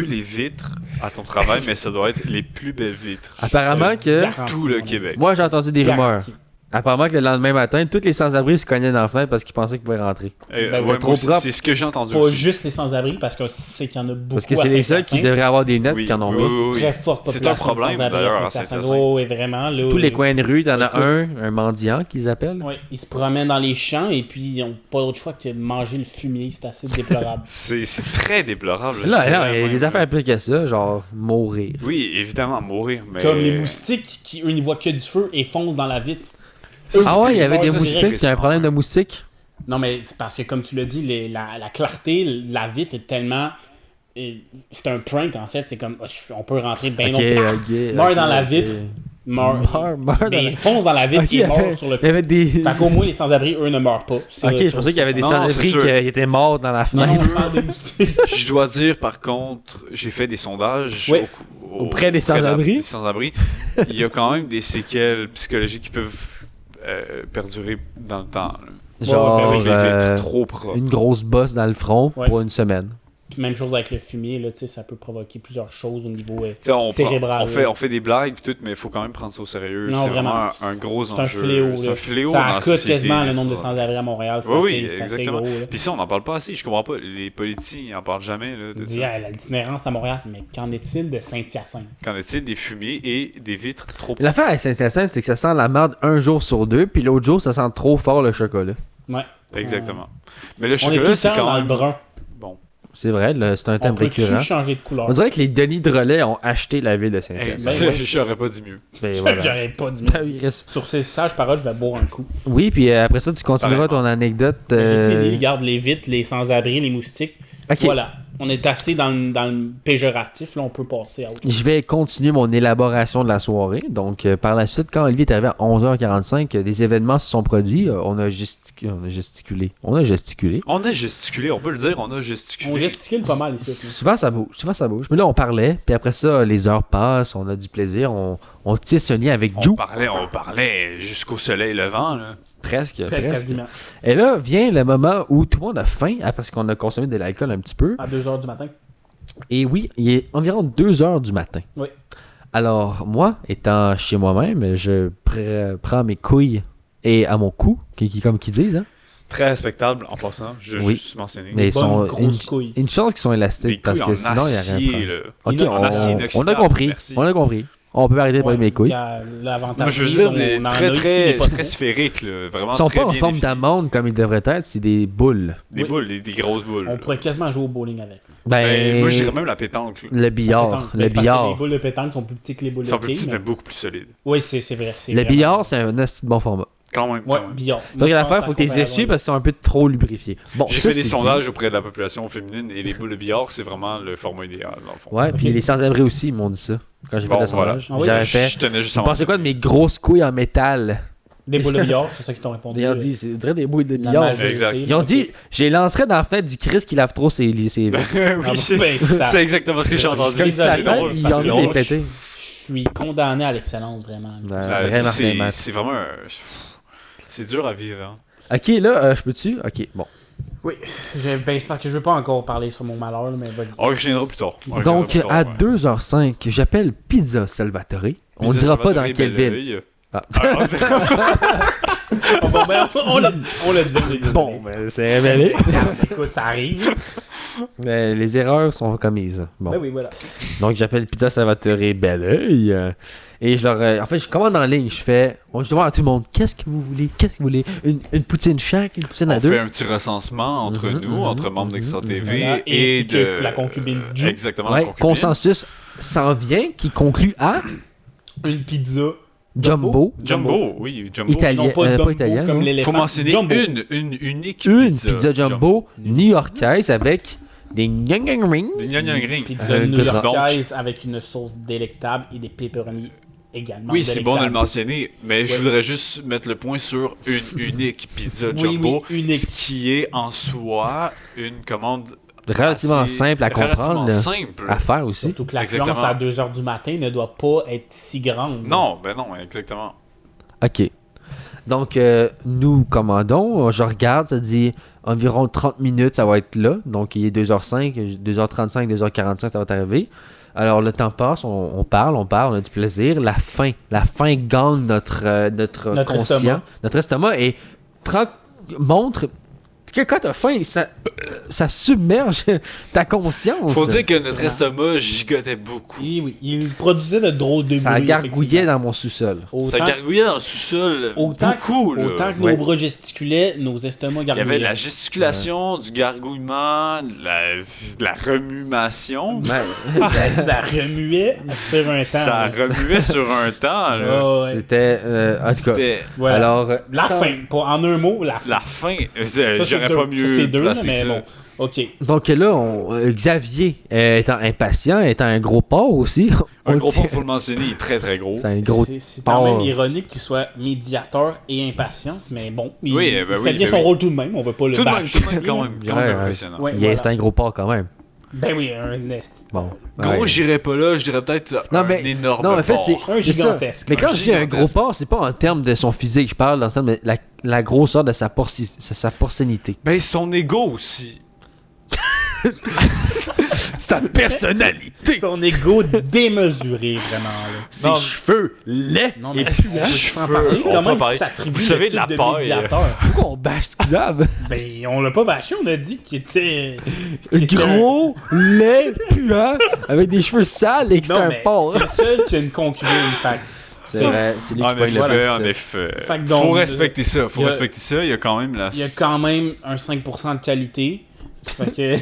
les vitres à ton travail, mais ça doit être les plus belles vitres. Apparemment que... Garanti, Tout le mon Québec. Moi, j'ai entendu des rumeurs. Garanti. Apparemment que le lendemain matin, tous les sans-abri se cognaient dans la fenêtre parce qu'ils pensaient qu'ils pouvaient rentrer. Ben, Ouais, trop moi aussi, propre. c'est ce que j'ai entendu Pas aussi. juste les sans-abri, parce qu'on sait qu'il y en a beaucoup Parce que à c'est les seuls qui Saint-Hyacinthe. devraient avoir des lunettes Oui, qui en ont oui, pas. oui, oui. Très forte C'est un population de problème, sans-abri d'ailleurs, à Saint-Hyacinthe. Saint-Hyacinthe. Oh, et vraiment, là... Tous les coins de rue, t'en as Écoute. un mendiant qu'ils appellent. Ouais, ils se promènent dans les champs et puis ils n'ont pas d'autre choix que de manger le fumier. C'est assez déplorable. C'est très déplorable. je Là, dirais il y a même, des là. affaires pires que ça, genre mourir. Oui, évidemment, mourir, mais... Comme les moustiques qui, eux, n'y voient que du feu et foncent dans la vitre. Ah ouais, il y avait des ça, c'est moustiques, il y a un problème de moustiques. Non, mais c'est parce que, comme tu l'as dit, la clarté, la vitre est tellement... C'est un prank, en fait. C'est comme, on peut rentrer bien longtemps. Meurs dans la vitre. Meurs dans Ben, la... ils foncent dans la vitre Ok, et il y avait- meurent sur le il y avait des... Fait qu'au moins, les sans-abri, eux, ne meurent pas. Ça, Ok, je pensais qu'il y avait des Non, sans-abri c'est sûr. qui étaient morts dans la Non, fenêtre. on parle des moustiques. Je dois dire, par contre, j'ai fait des sondages Oui. Auprès des sans-abri. des sans-abri. Il y a quand même des séquelles psychologiques qui peuvent perdurer dans le temps. Là. Genre Avec les vitres trop propres. une grosse bosse dans le front Ouais. pour une semaine. Même chose avec le fumier, là, tu sais, ça peut provoquer plusieurs choses au niveau Tu sais, cérébral. on fait des blagues pis tout, mais il faut quand même prendre ça au sérieux. Non, C'est vraiment. vraiment un gros C'est un enjeu. fléau. C'est là. un fléau Ça dans la accote société, quasiment le nombre de ça. sans-abri à Montréal. C'est Oui, assez, c'est assez exactement. gros. Là. Puis ça, on n'en parle pas assez. Je comprends pas. Les politiciens, ils en parlent jamais. Là, de On dit, ça. ah, l'itinérance à Montréal, mais qu'en est-il de Saint-Hyacinthe? Qu'en est-il des fumiers et des vitres trop propres? L'affaire à Saint-Hyacinthe, c'est que ça sent la merde un jour sur deux, puis l'autre jour, ça sent trop fort le chocolat. Ouais. Exactement. Mais le On est tout chocolat, le c'est temps quand dans le même brun. bon. C'est vrai, c'est un On thème peut-tu récurrent. changer de couleur? On dirait que les Denis de relais ont acheté la ville de Hey, Saint-Hyacinthe. Ben ouais. J'aurais pas dit mieux. Ben voilà. J'aurais pas dit Ben oui, reste- Sur ces sages paroles, je vais boire un coup. Oui, puis après ça, tu continueras ton anecdote. J'ai fini, regarde les vitres, les sans-abri, les moustiques. Ok. Voilà. On est assez dans le péjoratif, là, on peut passer à autre chose. Je vais continuer mon élaboration de la soirée. Donc, par la suite, quand Olivier est arrivé à 11h45, des événements se sont produits. On a gesticulé. On a gesticulé, on peut le dire, on a gesticulé. On gesticule pas mal ici. là. Souvent, ça bouge. Mais là, on parlait. Puis après ça, les heures passent. On a du plaisir. On tisse un lien avec Jou. On parlait jusqu'au soleil levant, là. Presque. Quasiment. Et là, vient le moment où tout le monde a faim parce qu'on a consommé de l'alcool un petit peu. À 2h du matin. Et oui, il est environ 2h du matin. Oui. Alors, moi, étant chez moi-même, je prends mes couilles et à mon cou, comme qu'ils disent, hein. Très respectable en passant, je veux Oui. juste mentionner. Mais ils bonnes sont grosses couilles. une chance qu'ils sont Des élastiques parce couilles que en sinon, il n'y a rien à acier, prendre. là. Ok, Inox- acier on a inoxydable, compris. merci. On a compris. On peut arrêter de parler de mes couilles. L'avantage, Moi, je veux dire, on des en a très, ici, très, mais pas très trop. sphériques, là. Vraiment Ils sont très pas en bien forme définis. d'amande comme ils devraient être, c'est des boules. Des Oui. boules, des grosses boules. On pourrait quasiment jouer au bowling avec. Ben, Moi, je dirais même la pétanque, là. le billard. Ben, Le c'est parce que billard. les boules de pétanque sont plus petites que les boules Ils de sont plus quilles, petites, mais- mais beaucoup plus solides. Oui, c'est vrai. c'est Le vraiment- billard, c'est un asti de bon format. Quand même. Ouais, quand même. billard. Donc, à la fin, il faut que tu les essuies parce qu'ils sont un peu trop lubrifiés. Bon, J'ai ça, fait des c'est sondages auprès de la population féminine et les boules de billard, c'est vraiment le format idéal, dans le fond. dit. Ouais, Ok. puis les sans-abri aussi, ils m'ont dit ça. Quand j'ai Bon, fait le voilà. sondage. Ah oui? J'avais fait. Je tenais juste à Vous pensez quoi de mes grosses couilles en métal? Des boules de billard, c'est ça qu'ils t'ont répondu. Ils ont dit, c'est vrai des bouilles de La billard. majorité, Exact. Ils ont dit, j'ai lancerai dans la fenêtre du Christ qui lave trop ses vitres. Oui, c'est Ben, c'est exactement ce que j'ai entendu. comme ça, C'est drôle. Ils parce ont que mis là, des moi, pétés. Je suis condamné à l'excellence, vraiment. Ouais. Ça, Vrai Martin c'est- Matt. C'est vraiment c'est dur à vivre, hein. Ok, là, je peux-tu? Ok, bon. Oui, ben, c'est parce que je veux pas encore parler sur mon malheur, là, mais vas-y. On reviendra plus tard. On reviendra Donc, plus tard, à ouais. 2h05, j'appelle Pizza Salvatore On dira pas dans quelle ville. ville. Ah. On dira pas. Bon, ben, on l'a dit, on est désolé. Bon, ben, c'est révélé. Écoute, ça arrive. Mais les erreurs sont commises. Bon. Ben oui, voilà. Donc, j'appelle Pizza Salvatore Belleuil. Et je leur. En fait, je commande en ligne. Je demande à tout le monde qu'est-ce que vous voulez. Qu'est-ce que vous voulez. Une poutine chaque, une poutine à On deux. fait un petit recensement entre nous, entre membres d'Extra TV Voilà, et ainsi que la concubine Ju. Exactement, la Ouais, concubine. consensus s'en vient qui conclut à Une pizza. Jumbo. Jumbo, oui, Jumbo. Italien. Non, pas pas Dumbo italien, comme non. l'éléphant. Faut mentionner Jumbo. une unique Une pizza. pizza jumbo new-yorkaise avec des gnang rings. Des gnang rings. Pizza Un new-yorkaise avec une sauce délectable et des pepperoni également. Oui, c'est bon de le délectables. mentionner, mais je voudrais juste mettre le point sur une unique pizza Oui, Jumbo, oui, unique. ce qui est en soi une commande Relativement assez- simple à comprendre. relativement là. simple. À faire aussi. Surtout que l'affluence Exactement. à 2h du matin ne doit pas être si grande. Non, ben non, exactement. OK. Donc, nous commandons. Je regarde, ça dit environ 30 minutes, ça va être là. Donc, il est 2h05, 2h35, 2h45, ça va arriver. Alors, le temps passe, on parle, on a du plaisir. La faim gagne notre conscient, estomac. notre estomac et montre que quand t'as faim, ça submerge ta conscience. Faut dire que notre estomac gigotait beaucoup. Oui, il produisait de drôles de Ça bruit. gargouillait effectivement. dans mon sous-sol. Ça gargouillait dans le sous-sol beaucoup, là. Autant que Ouais. nos bras gesticulaient, nos estomacs Il y gargouillaient. avait de la gesticulation, du gargouillement, de la remuation. Ouais. Ça remuait sur un temps. Ça remuait sur un temps, là. Ah ouais. C'était, en tout cas. C'était Voilà. Alors, La sans- fin. En un mot, la fin. la fin. Ça, J'aurais c'est pas deux. mieux Ça, c'est deux, placé mais que ça. bon. OK. Donc là, Xavier, étant impatient, étant un gros porc aussi. Un on gros tient- porc, faut le mentionner, il est très très gros. C'est un gros C'est quand même porc. ironique qu'il soit médiateur et impatience, mais bon, il, Oui, il ben fait oui, bien ben son oui. rôle tout de même, on veut pas le Tout de même, bâcher ici, quand là. même Ouais, impressionnant. Ouais, Il est voilà. un gros porc quand même. Ben oui, un esti. Bon. Gros, Ouais. j'irais pas là, je dirais peut-être un énorme Non, en fait, porc. c'est Un c'est ça. gigantesque. Mais quand Un je dis un gros gigantesque. porc, c'est pas en termes de son physique, je parle en termes de la grosseur de sa porcinité. Ben, son ego aussi. Sa personnalité! Son ego démesuré, vraiment. Là. Ses Non, cheveux laids! Non, mais et plus, puants. sans parler, on comment peut il parler. s'attribue Vous savez, le titre la de paille. médiateur? Pourquoi on bâche Xab? Ben, on l'a pas bâché, on a dit qu'il était... qu'il était Gros, laid, puant, avec des cheveux sales et que c'est Non, un mais porc. c'est le seul qui a une concubine, fait. C'est vrai, c'est lui qui En pogne le effet, en plus. effet. Fait que donc, Faut respecter ça, il y a- Il y a quand même la... Il y a quand même un 5% de qualité. Fait que...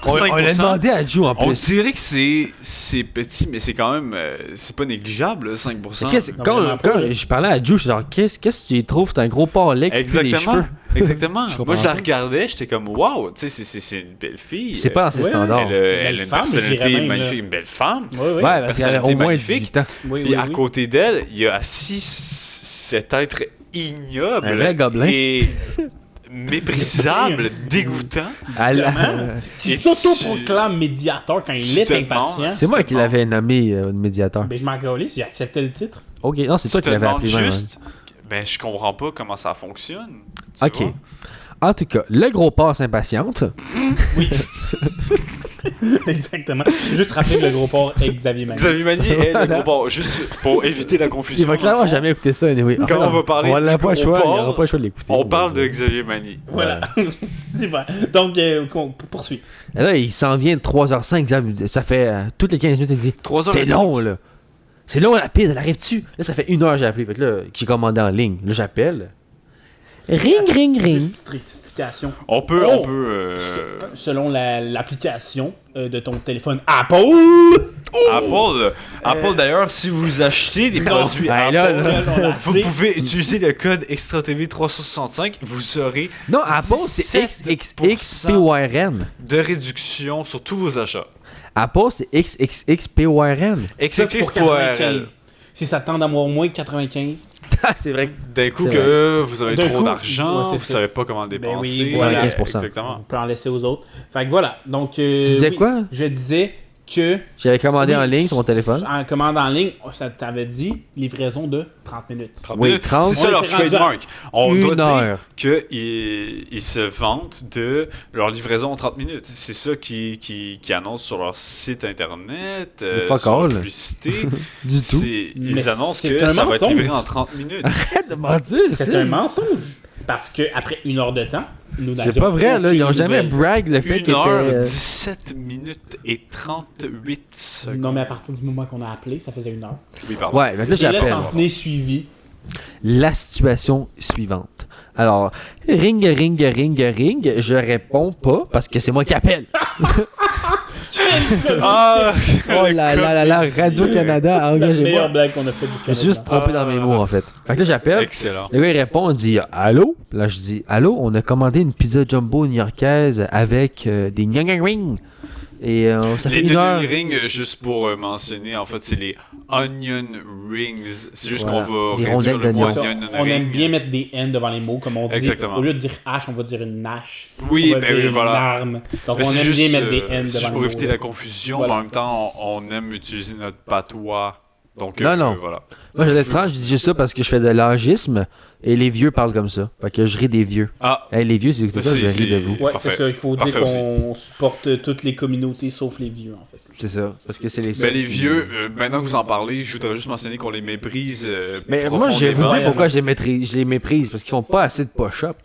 On l'a 5%. demandé à Joe en On plus. dirait que c'est petit, mais c'est quand même... c'est pas négligeable, là, 5%. Non, Quand vraiment pas, là. je parlais à Joe, je suis genre, qu'est-ce que tu y trouves? C'est un gros porc laid qui pue les Exactement. cheveux. Exactement. Je comprends Moi, je la pas. regardais, j'étais comme, waouh, tu sais, c'est une belle fille. C'est pas dans ses Ouais, standards. Elle a une femme, je dirais personnalité même, magnifique, là. une belle femme. Oui, oui. Ouais, parce qu'elle a au personnalité moins magnifique. 18 ans. oui, Puis oui, à oui. côté d'elle, il y a assis cet être ignoble Un vrai gobelin. et méprisable, dégoûtant. Clairement. Qui Et s'auto-proclame médiateur quand il tu est te impatient. demandes- C'est moi qui l'avais nommé médiateur. Ben, je m'en calisse, j'ai accepté le titre. Ok, non, c'est toi Tu qui te l'avais demandes appelé même. juste, ben je comprends pas comment ça fonctionne. tu Ok. vois. En tout cas, le gros porc s'impatiente. Oui. Exactement. Juste rappeler que le gros porc est Xavier Magny. Xavier Magny est le gros porc, juste pour éviter la confusion. Il va dans le clairement fond. jamais écouter ça, anyway. Quand on va parler on du n'a pas le gros choix, il porc, n'aura pas le choix de l'écouter. On parle de Xavier Magny. Voilà. Super. Donc, poursuit. Et là, il s'en vient de 3h05, Xav, ça fait toutes les 15 minutes, il me dit 3h05. c'est long, là. C'est long, la piste, elle arrive-tu? Là, ça fait 1 heure que j'ai appelé. Fait que là, j'ai commandé en ligne. Là, j'appelle. Ring, ring, ring. Juste petite rectification. On peut, Oh! Selon l'application de ton téléphone Apple. Apple d'ailleurs, si vous achetez des Non. produits Ben Apple, là, on l'a vous assez. pouvez utiliser le code ExtraTV365, vous aurez Non, Apple, c'est 17% XXXPYRN. de réduction sur tous vos achats. Apple, c'est XXXPYRN. Ça, c'est pour XXX.RL. 95. Si ça tend d'avoir moins que 95. Ah, c'est vrai. D'un coup C'est que vous avez D'un trop coup, d'argent, ouais, c'est vous ça. savez pas comment dépenser. oui, voilà. 15%. On Exactement. peut en laisser aux autres. Fait que voilà. Donc, Tu disais oui, quoi? Je disais que... J'avais commandé Oui, en ligne sur mon téléphone. En commande en ligne, ça t'avait dit livraison de 30 minutes. 30 Oui, minutes. 30. C'est ça On leur était rendu à trademark. On doit Une dire heure. qu'ils se vantent de leur livraison en 30 minutes. C'est ça qui annoncent sur leur site internet, fuck sur la all. publicité. Du tout. Ils Mais annoncent c'est que un ça va être mensonge. livré en 30 minutes. Arrête de mentir, C'est un mensonge. Parce que après 1 heure de temps, nous C'est n'avions pas vrai, là. Ils n'ont aucune jamais nouvelle. brag le fait 1 qu'ils heure, étaient... 17 minutes et 38 secondes. Non, mais à partir du moment qu'on a appelé, ça faisait 1 heure. Oui, pardon. Ouais, mais là, Et là, j'appelle. s'en est suivi. La situation suivante. Alors, ring, je réponds pas parce que c'est moi qui appelle. Ah! Oh là là là là, Radio-Canada, La meilleure engagez-moi. blague qu'on a faite Je jusqu'à me suis juste trompé dans mes mots, en fait. Fait que là, j'appelle. Excellent. Le gars, il répond, on dit « Allô? » Là, je dis « Allô, on a commandé une pizza jumbo new-yorkaise avec des gnang rings. Et ça fait Les 1 heure. rings, juste pour mentionner, en fait, c'est les onion rings. C'est juste Voilà. qu'on va Les réduire rondelles le mot d'oignon. Ça, onion on aime ring. bien mettre des N devant les mots, comme on dit. Exactement. Au lieu de dire H, on va dire une nash. Oui, on va ben dire oui, une voilà. arme. Donc Mais on c'est aime juste, bien mettre des N c'est devant juste les pour mots. éviter la confusion, Voilà. mais en même temps, on aime utiliser notre patois. Donc, Non. voilà. Moi, je vais être franc, je dis juste ça parce que je fais de l'agisme et les vieux parlent comme ça. Fait que je ris des vieux. Ah, Hey, les vieux, c'est écoutez ça, je C'est- ris de vous. Ouais, Parfait. c'est ça. Il faut dire Parfait qu'on supporte toutes les communautés sauf les vieux, en fait. C'est ça, parce que c'est les ben les vieux, maintenant que vous en parlez, je voudrais juste mentionner qu'on les méprise. Mais moi, je vais vous profondément. dire pourquoi je les méprise. Parce qu'ils font pas assez de push-up.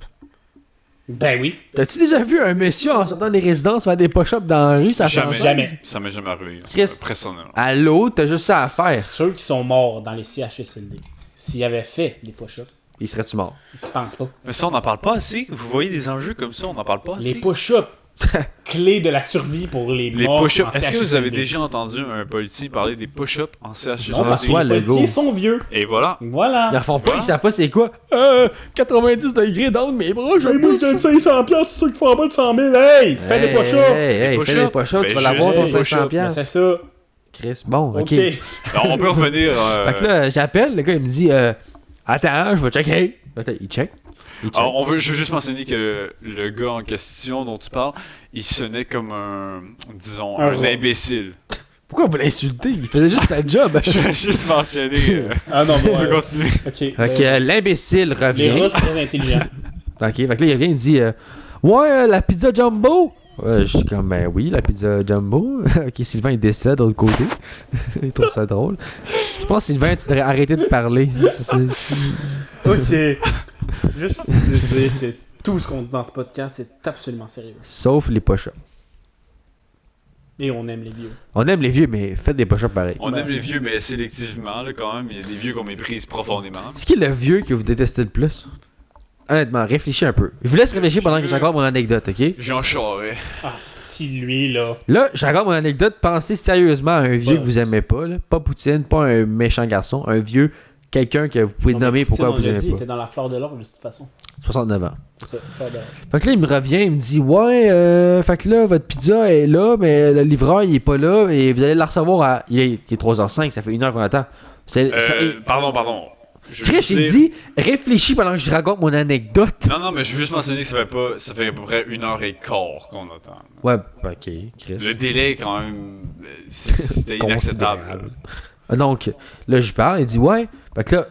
Ben oui. T'as-tu déjà vu un monsieur en sortant des résidences faire des push-ups dans la rue? Ça Jamais. s'en Jamais. Ça m'est jamais arrivé. Chris. Personnellement. Allô, t'as juste ça à faire. Ceux qui sont morts dans les CHSLD, s'ils avaient fait des push-ups, Il serait-tu mort? je pense pas. Mais ça, on n'en parle pas assez. Vous voyez des enjeux comme ça, on n'en parle pas assez. Les push-ups, clé de la survie pour les Les morts. push-ups. en Est-ce que vous avez CHSLD? déjà entendu un politicien parler des push-ups en CHSLD? Non, parce que François les Legault. policiers sont vieux. Et voilà. Voilà. Ils en font pas, ils savent pas c'est quoi. 90 degrés dans mes bras, je Hey, moi, je donne 500 piastres, c'est sûr qu'il faut en bas de 100 000. Hey, fais des push-ups. Hey, fais des push-ups, tu vas l'avoir ton Ben, 500 Ben, piastres. c'est ça. Chris, bon, ok. OK. Non, on peut revenir. Fait que là, j'appelle, le gars, il me dit attends, je vais checker. Attends, il check. Alors, je veux juste mentionner que le gars en question dont tu parles, il sonnait comme disons, Un un rat. imbécile. Pourquoi vous l'insultez? Il faisait juste sa job. Je vais juste mentionner. Ah non, On bon, peut continuer. OK. Fait que l'imbécile Les revient. Russes, très intelligents. Ok, fait que là, il revient, il dit ouais, la pizza jumbo. Je suis comme ben oui, la pizza jumbo. Ok, Sylvain il décède de l'autre côté. Il trouve ça drôle. Je pense Sylvain, tu devrais arrêter de parler. OK. Juste dire que tout ce qu'on dit dans ce podcast est absolument sérieux. Sauf les push-ups. Et on aime les vieux. On aime les vieux, mais faites des push-ups pareil. On aime les vieux, mais sélectivement, là, quand même. Il y a des vieux qu'on méprise profondément. C'est qui le vieux que vous détestez le plus? Honnêtement, réfléchis un peu. Je vous laisse réfléchir pendant que j'accorde mon anecdote, ok? Jean Charest. Ah, si lui, là. Là, j'accorde mon anecdote. Pensez sérieusement à un vieux Ouais. que vous aimez pas, là. Pas Poutine, pas un méchant garçon. Un vieux, quelqu'un que vous pouvez Non, nommer mais pourquoi Poutine, vous on l'a aimez dit, il pas. était dans la fleur de l'orge, de toute façon. 69 ans. C'est ça, fleur de l'orge. Fait que là, il me revient, il me dit ouais, fait que là, votre pizza est là, mais le livreur, il est pas là, et vous allez la recevoir à. Il est 3h05, ça fait 1 heure qu'on attend. Pardon. Je veux Chris, juste il dire- dit réfléchis pendant que je raconte mon anecdote. Non, mais je veux juste mentionner que ça fait à peu près 1h15 qu'on attend. Ouais, ok, Chris. Le délai, quand même, c'était inacceptable. Considérable. Donc, là, je lui parle, il dit ouais. Fait que là,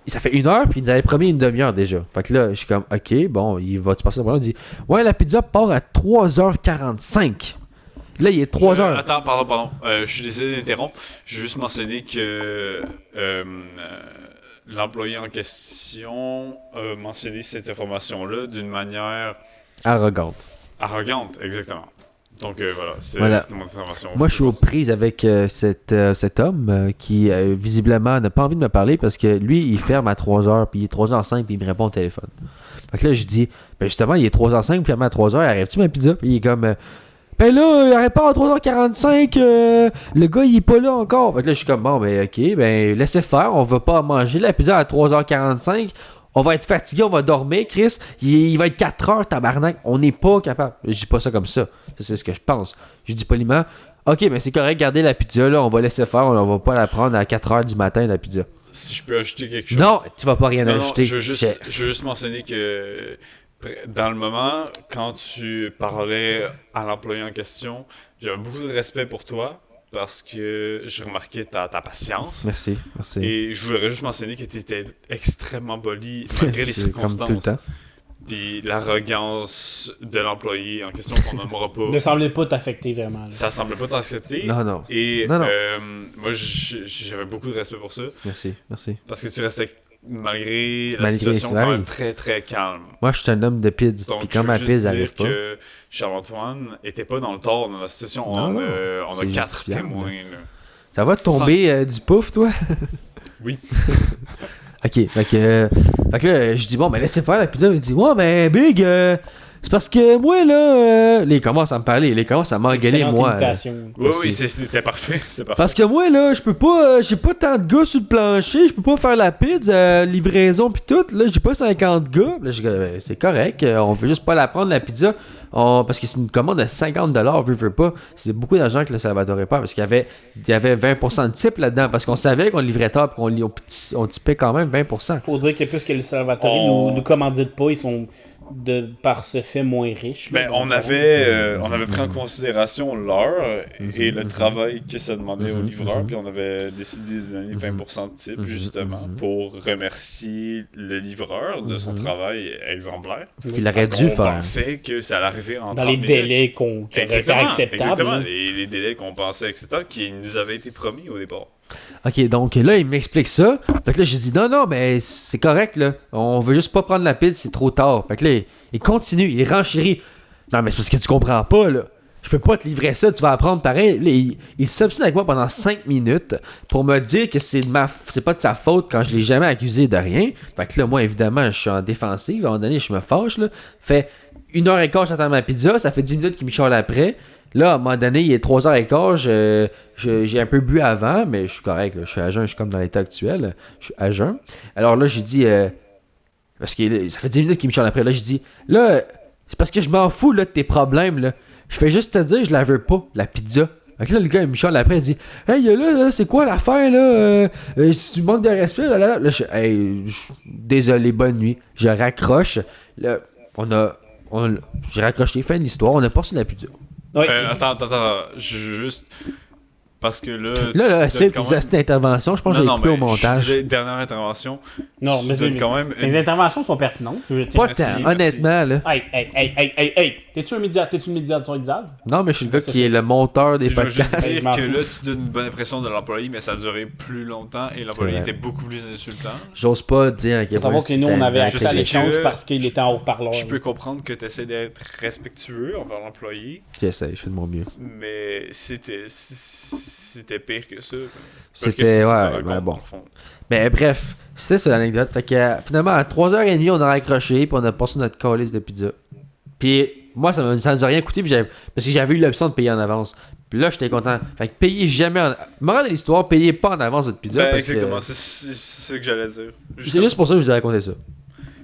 ça fait 1 heure, puis il nous avait promis une demi-heure déjà. Fait que là, je suis comme, ok, bon, il va-tu passer par là? Il dit, ouais, la pizza part à 3h45. Là, il est 3h. Attends, pardon. Je suis désolé d'interrompre. Je veux juste mentionner que l'employé en question a mentionné cette information-là d'une manière Arrogante. arrogante, exactement. Donc voilà, Voilà. c'était mon intervention. Moi, je suis aux prises avec cet homme qui, visiblement, n'a pas envie de me parler parce que lui, il ferme à 3h, puis il est 3h05, puis il me répond au téléphone. Fait que là, je dis, ben justement, il est 3h05, vous fermez à 3h, arrive-tu ma pizza? Puis il est comme, ben là, il arrête pas à 3h45, le gars, il est pas là encore. Fait que là, je suis comme, bon, ben ok, ben laissez faire, on va pas manger la pizza à 3h45. On va être fatigué, on va dormir, Chris. Il va être 4h, tabarnak. On n'est pas capable. Je dis pas ça comme ça. Ça, c'est ce que je pense. Je dis poliment, ok, mais c'est correct, gardez la pizza, là, on va laisser faire, on va pas la prendre à 4h du matin, la pizza. Si je peux ajouter quelque chose. Non, tu vas pas rien Non, ajouter. je veux juste mentionner que dans le moment, quand tu parlais à l'employé en question, j'avais beaucoup de respect pour toi parce que je remarquais ta patience. Merci. Et je voudrais juste mentionner que tu étais extrêmement poli malgré les C'est comme circonstances. tout le temps. Puis l'arrogance de l'employé en question qu'on nommera pas. Ne semblait pas t'affecter vraiment. Là. Ça semblait pas t'accepter. Non. Et Non. moi, j'avais beaucoup de respect pour ça. Merci. Parce que tu restais, malgré la Malgré situation, les quand même scénarios. très très calme. Moi, je suis un homme de pids. Donc, Puis quand je ma veux pizza juste arrive dire pas. que Charles-Antoine était pas dans le tort dans la situation. Non, On a c'est 4 justifiable. témoins. Là. Ça va te tomber du pouf, toi? Oui. Ok, fait que là, je dis, bon, mais laissez faire la pizza. Il dit, ouais, mais Big, c'est parce que moi, là, là, il commence à me parler, il commence à m'engueuler, Excellente moi. imitation. Oui, c'était parfait. C'est parfait. Parce que moi, là, je peux pas, j'ai pas tant de gars sur le plancher, je peux pas faire la pizza, livraison pis tout, là, j'ai pas 50 gars. Là, je dis, c'est correct, on veut juste pas la prendre, la pizza, parce que c'est une commande de 50$, veut pas. C'est beaucoup d'argent que le Salvador est pas, parce qu'il y avait 20% de type là-dedans, parce qu'on savait qu'on livrait tard, pis on typait quand même 20%. Faut dire que plus que le Salvatore nous commandite pas, ils sont par ce fait moins riches. là. Ben, on avait pris en considération l'heure et le travail que ça demandait au livreur, puis on avait décidé de donner 20% de type, justement, pour remercier le livreur de son travail exemplaire. Il aurait Parce dû qu'on faire. pensait que ça allait arriver en Dans 30 les minutes. délais qui auraient été Exactement, acceptables. là. les délais qu'on pensait, etc., qui nous avaient été promis au départ. Ok, donc là, il m'explique ça. Fait que là, j'ai dit, non, mais c'est correct, là. On veut juste pas prendre la pile, c'est trop tard. Fait que là, il continue, il renchérit. Non, mais c'est parce que tu comprends pas, là. Je peux pas te livrer ça, tu vas apprendre pareil. Là, il s'obstine avec moi pendant 5 minutes pour me dire que c'est pas de sa faute quand je l'ai jamais accusé de rien. Fait que là, moi, évidemment, je suis en défensive. À un moment donné, je me fâche, là. Fait 1h15, j'attends ma pizza. Ça fait 10 minutes qu'il me chiale après. Là, à un moment donné, il est 3h15, j'ai un peu bu avant, mais je suis correct, là. Je suis à jeun, je suis comme dans l'état actuel, je suis à jeun. Alors là, j'ai dit, parce que ça fait 10 minutes qu'il me chante après, là, j'ai dit, là, c'est parce que je m'en fous, là, de tes problèmes, là. Je fais juste te dire, je la veux pas, la pizza. Fait que là, le gars, il me chante après, il dit, hey, là, c'est quoi l'affaire, là? Si tu manques de respect, là, désolé, bonne nuit. Je raccroche. Là, j'ai raccroché, fin de l'histoire, on a pas reçu la pizza. Oui. Attends, juste... Parce que là... Là, tu c'est donnes quand même- cette intervention, je pense que je l'ai coupé au montage. Dernière intervention. Non, mais donnes quand même ces une- interventions sont pertinentes. Je tiens Pas à- tant, Merci, honnêtement, là. Hey. T'es-tu un médiateur Xav? Non, mais je suis le gars qui est le monteur des Je veux juste podcasts. dire Je m'en que fous. là, tu donnes une bonne impression de l'employé, mais ça a duré plus longtemps et l'employé C'est vrai. était beaucoup plus insultant. J'ose pas dire à quel Faut savoir point que nous, on avait Je accès à sais l'échange que parce qu'il était en haut-parleur. Je peux comprendre que tu essaies d'être respectueux envers l'employé, J'essaie, je fais de mon mieux. mais c'était pire que ça. C'était, Pire que ça, ouais, tu te ben racontes, bon. dans le fond. Mais bref, c'était ça l'anecdote. Fait que finalement, à 3h30, on a raccroché, puis on a passé notre calice de pizza. Puis moi, ça nous a rien coûté, puis parce que j'avais eu l'option de payer en avance. Puis là, j'étais content. Fait que payez jamais en... Moral de l'histoire, payez pas en avance votre pizza. Ben, parce exactement, que... c'est ce que j'allais dire. C'est juste pour ça que je vous ai raconté ça.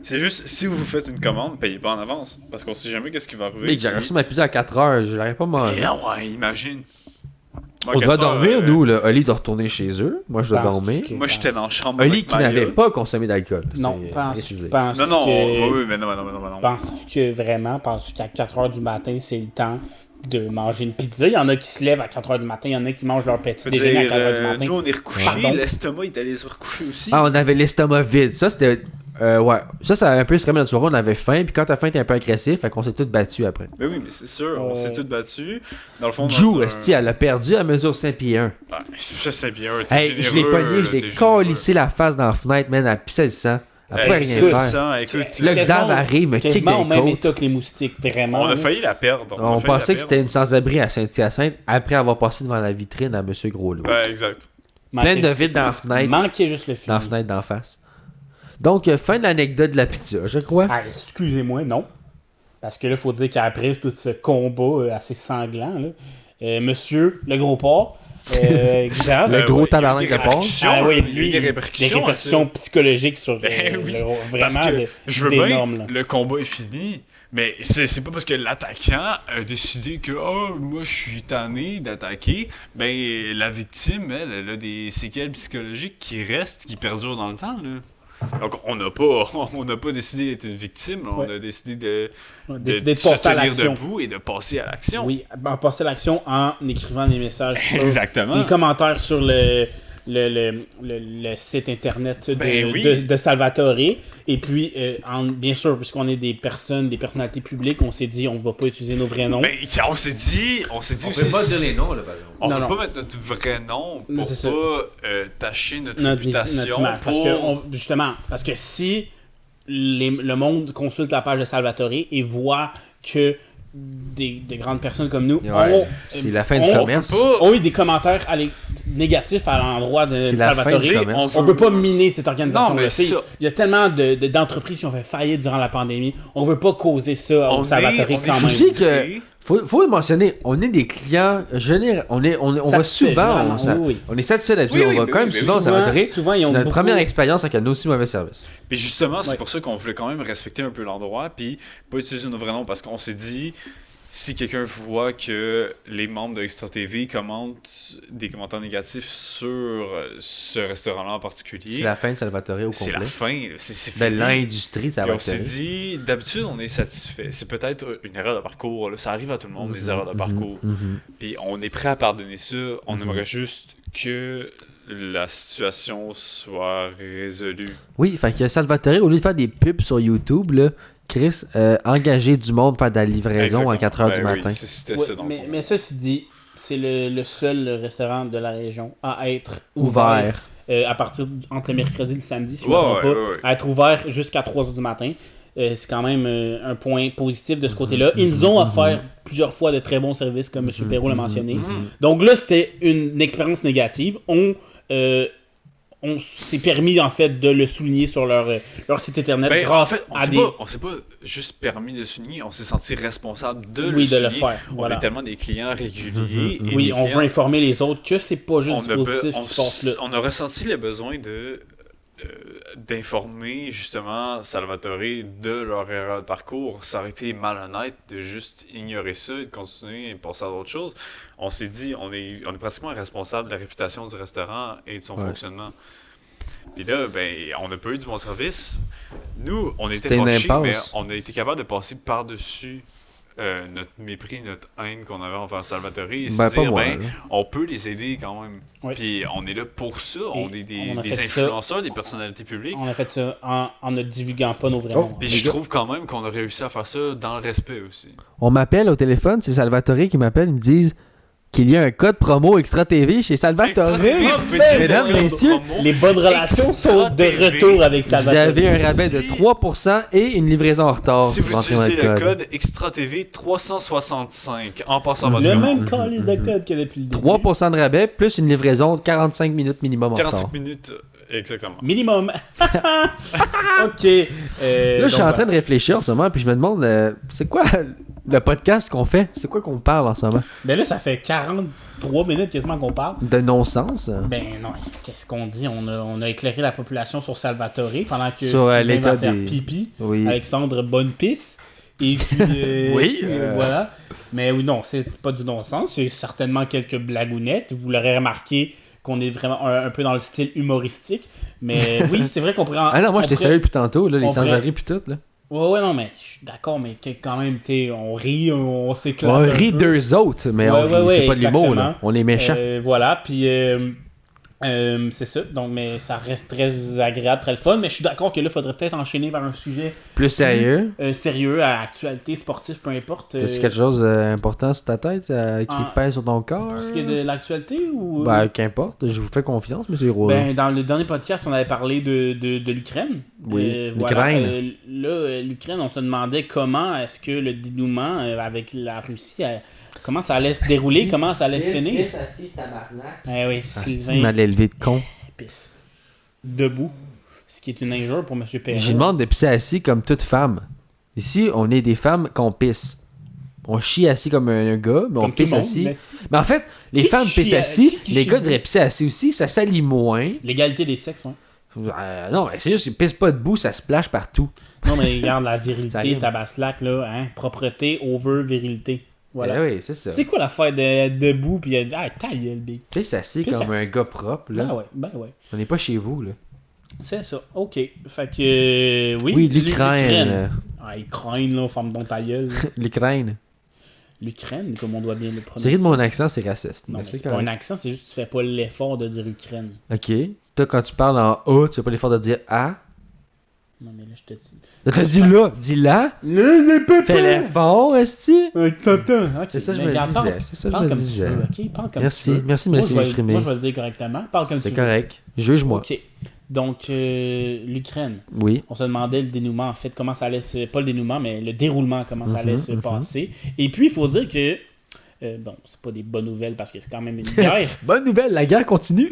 C'est juste, si vous faites une commande, payez pas en avance. Parce qu'on sait jamais qu'est-ce qui va arriver. Mec, j'ai reçu ma pizza à 4h, je l'aurais pas mangé. Et ouais, imagine. Moi, On doit 4 heures, dormir, nous, là. Oli doit retourner chez eux. Moi, je dois Penses-tu dormir. que- Moi, j'étais dans la chambre Oli avec qui n'avait Maria. pas consommé d'alcool. Non, c'est penses-tu précisé. Non, que... oui, mais non. Penses-tu que vraiment, penses-tu qu'à 4h du matin, c'est le temps de manger une pizza? Il y en a qui se lèvent à 4h du matin, il y en a qui mangent leur petit Je veux déjeuner à dire, 4h du matin. nous, on est recouchés, Pardon? l'estomac, il est allé se recoucher aussi. Ah, on avait l'estomac vide. Ça, c'était. Ouais. Ça a un peu se remis notre soirée. On avait faim. Puis quand t'as faim, t'es un peu agressif. Fait qu'on s'est tous battus après. Mais oui, mais c'est sûr, on s'est tous battus. Dans le fond, Jou, esti, elle a perdu à mesure 5 pieds 1. Ah, ça, c'est bien, t'es Hey, je l'ai généreux, pogné, je t'es l'ai généreux. calissé la face dans la fenêtre, man. Elle pissait le sang. Elle pouvait Hey, rien c'est faire. ça, écoute, Là, Quasiment- Xav arrive, me kick Quasiment dans au même les état côtes. que les moustiques, vraiment. on a là. failli la perdre. On a failli pensait la que perdre. c'était une sans-abri à Saint-Hyacinthe après avoir passé devant la vitrine à Monsieur Gros-Loup. Ouais, exact. Plein Manquait- de vide dans la fenêtre. Manquait juste le film. Dans la fenêtre d'en face. Donc, fin de l'anecdote de la pizza, je crois. Ah, excusez-moi, non. Parce que là, il faut dire qu'après tout ce combat assez sanglant, là, monsieur, le gros porc, Xav, Le gros ouais, il y a eu tabarnak des de porc. répercussions, ah oui, il y a eu lui, des des répercussions. répercussions psychologiques sur Ben oui, vraiment parce que je veux bien, d'énormes, là. le combat est fini, mais c'est pas parce que l'attaquant a décidé que oh, moi je suis tanné d'attaquer, ben la victime, elle a des séquelles psychologiques qui restent, qui perdurent dans le temps, là. Donc, on n'a pas décidé d'être une victime, on a décidé de passer se à tenir l'action. debout et de passer à l'action. Oui, passer à l'action en écrivant des messages. Exactement. Des commentaires sur le site internet de Salvatore. Et puis, bien sûr, puisqu'on est des personnalités publiques, on s'est dit on ne va pas utiliser nos vrais noms. Ben, on s'est dit On aussi. peut pas dire les noms, là, par exemple. On Non, ne non. peut pas mettre notre vrai nom Mais pour c'est ça. pas tâcher notre Notre réputation. image. Parce que si le monde consulte la page de Salvatore et voit que des grandes personnes comme nous c'est la fin du commerce. ont eu des commentaires négatifs à l'endroit de C'est la fin Salvatore, du commerce. on peut pas miner cette organisation. Non, mais ça. Il y a tellement d'entreprises qui ont fait faillite durant la pandémie. On veut pas causer ça au Salvatore quand Je même. dis que faut le mentionner, on est des clients, on va souvent, on est satisfait d'être là, on va quand même souvent au Salvatore. Souvent, ils ont C'est notre beaucoup- première expérience avec un aussi mauvais service. Puis justement, c'est Ouais. pour ça qu'on voulait quand même respecter un peu l'endroit, puis pas utiliser nos vrais noms, parce qu'on s'est dit, si quelqu'un voit que les membres de Extra TV commentent des commentaires négatifs sur ce restaurant-là en C'est particulier, la fin de Salvatore au c'est la complet. fin, c'est De fini. l'industrie de Puis on Salvatore. s'est dit, d'habitude, on est satisfait. C'est peut-être une erreur de parcours, là. Ça arrive à tout le monde, des erreurs de parcours. Puis on est prêt à pardonner ça. On aimerait juste que la situation soit résolue. Oui, fait que Salvatore, au lieu de faire des pubs sur YouTube, là, Chris, engager du monde pour faire de la livraison à 4h du Ben oui, matin. c'était Ouais, ça dans le fond. mais ceci dit, c'est le seul restaurant de la région à être Ouvert. à partir entre le mercredi et le samedi, si je ne me trompe pas, à être ouvert jusqu'à 3h du matin. C'est quand même un point positif de ce côté-là. Ils nous ont offert plusieurs fois de très bons services, comme M. Perrault l'a mentionné. Donc là, c'était une expérience négative. On s'est permis, en fait, de le souligner sur leur site internet Ben, grâce en fait, à des... on s'est pas juste permis de souligner, on s'est senti responsable de le Oui, de le souligner. faire, On voilà. est tellement des clients réguliers. Et Oui, des on clients- veut informer les autres que c'est pas juste on du a, positif on, qui se passe là. on a ressenti le besoin d'informer justement Salvatore de leur erreur de parcours. Ça aurait été malhonnête de juste ignorer ça et de continuer et passer à d'autres choses. On s'est dit, on est pratiquement responsable de la réputation du restaurant et de son fonctionnement. Puis là, ben, on n'a pas eu du bon service. Nous, on était C'était une fâchés, mais impasse. on a été capable de passer par-dessus notre mépris, notre haine qu'on avait envers Salvatore et Ben, se pas dire, moi. ben, là. on peut les aider quand même. Oui. Puis on est là pour ça. On est on a des fait ça. influenceurs, des personnalités publiques. On a fait ça en ne divulguant pas nos vrais Oh, noms. Puis je trouve quand même qu'on a réussi à faire ça dans le respect aussi. On m'appelle au téléphone, c'est Salvatore qui m'appelle, ils me disent qu'il y a un code promo Extra TV chez Salvatore. Mesdames, messieurs, Les bonnes relations sont de retour avec Vous Salvatore. avez un rabais de 3% et une livraison en retard Si si vous vous rentrez dans utilisez le le code. code Extra TV 365 en passant votre Le commande. même calice de code que depuis le début. 3% de rabais plus une livraison de 45 minutes minimum en retard. 45 minutes, exactement. Minimum. Ok. Là, je suis en train de réfléchir en ce moment, puis je me demande, c'est quoi le podcast qu'on fait? C'est quoi qu'on parle en ce moment? Ben là, ça fait 43 minutes quasiment qu'on parle. De non-sens? Ben non, qu'est-ce qu'on dit? On a éclairé la population sur Salvatore pendant que Sur, Sylvain l'état va faire des- pipi. Oui. Alexandre bonne pisse. Et puis, Oui, voilà. Mais oui, non, c'est pas du non-sens. C'est certainement quelques blagounettes. Vous l'aurez remarqué qu'on est vraiment un peu dans le style humoristique. Mais oui, c'est vrai qu'on pourrait... Ah non, moi j'étais sérieux depuis tantôt, là, les on sans-arrêt puis tout. Là. Ouais, non, mais je suis d'accord, mais quand même, tu sais, on rit, on s'éclate. On un rit peu. d'eux autres, mais Ouais, on rit, ouais, c'est pas de l'humour, exactement. là. On est méchants. Voilà, puis c'est ça. Donc, mais ça reste très agréable, très le fun. Mais je suis d'accord que là, il faudrait peut-être enchaîner vers un sujet Plus sérieux. sérieux, à actualité sportive, peu importe. T'as-tu quelque chose d'important sur ta tête qui Ah. pèse sur ton corps? Pour ce qui est de l'actualité ou. Ben, qu'importe, je vous fais confiance, monsieur Roland. Ben, dans le dernier podcast, on avait parlé de l'Ukraine. Oui, voilà. l'Ukraine. Là, l'Ukraine, on se demandait comment est-ce que le dénouement avec la Russie, comment ça allait se dérouler, comment ça allait finir. assis, tabarnak. Eh oui, Ah, c'est Sylvain mal élevé de con. pisse. Debout. Ce qui est une injure pour M. Perrault. J'ai demande de pisser assis comme toute femme. Ici, on est des femmes qu'on pisse. On chie assis comme un gars, mais on Comme tout le pisse monde, assis. mais Mais en fait, les Qui femmes chie pissent à- assis, qui les chie gars debout? devraient pisser assis aussi, ça salit moins. L'égalité des sexes, hein. Non, mais c'est juste, ils pissent pas debout, ça splash partout. Non, mais regarde la Ça virilité, rime. tabaslac, là, hein. Propreté, over, virilité. Voilà. Ben oui, c'est ça. C'est quoi l'affaire de debout pis ta gueule, big? Pisse assis Pisse comme assis. un gars propre, là. Ben ouais. On n'est pas chez vous, là. C'est ça, ok. Fait que, Oui, l'Ukraine. Ah, Ukraine, là, ferme donc ta gueule. L'Ukraine. L'Ukraine, comme on doit bien le Tu prononcer. ris de mon accent, c'est raciste. Non, Mais mais c'est pas un accent, c'est juste que tu fais pas l'effort de dire Ukraine. Ok. Toi, quand tu parles en A, tu fais pas l'effort de dire A. Non, mais là, je te dis. T'as dit là, dis là. Fais l'effort, esti. T'entends. Ok, C'est ça que je mais me regarde, disais. C'est ça que je Parle me comme tu disais. veux, ok? Parle comme tu Merci, veux. merci de me laisser m'exprimer. Moi, je vais le dire correctement. Parle comme tu C'est veux. correct. Juge-moi. Ok. Donc, l'Ukraine. Oui. On se demandait le dénouement, en fait, comment ça allait se... Pas le dénouement, mais le déroulement, comment ça allait se mhm. passer. Et puis, il faut dire que... bon, c'est pas des bonnes nouvelles parce que c'est quand même une guerre. Bonne nouvelle, la guerre continue.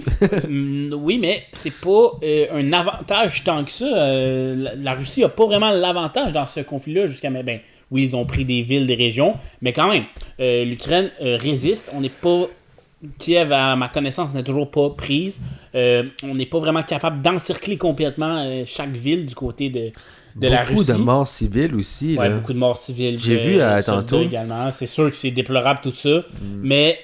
Oui, mais c'est pas un avantage tant que ça. La Russie a pas vraiment l'avantage dans ce conflit-là jusqu'à maintenant. Ben, oui, ils ont pris des villes, des régions, mais quand même, l'Ukraine résiste. On n'est pas... Kiev, à ma connaissance, n'est toujours pas prise. On n'est pas vraiment capable d'encercler complètement chaque ville du côté de la Russie. Beaucoup de morts civiles aussi. Ouais, là. beaucoup de morts civiles. J'ai vu soldats tantôt. également. C'est sûr que c'est déplorable tout ça. Mais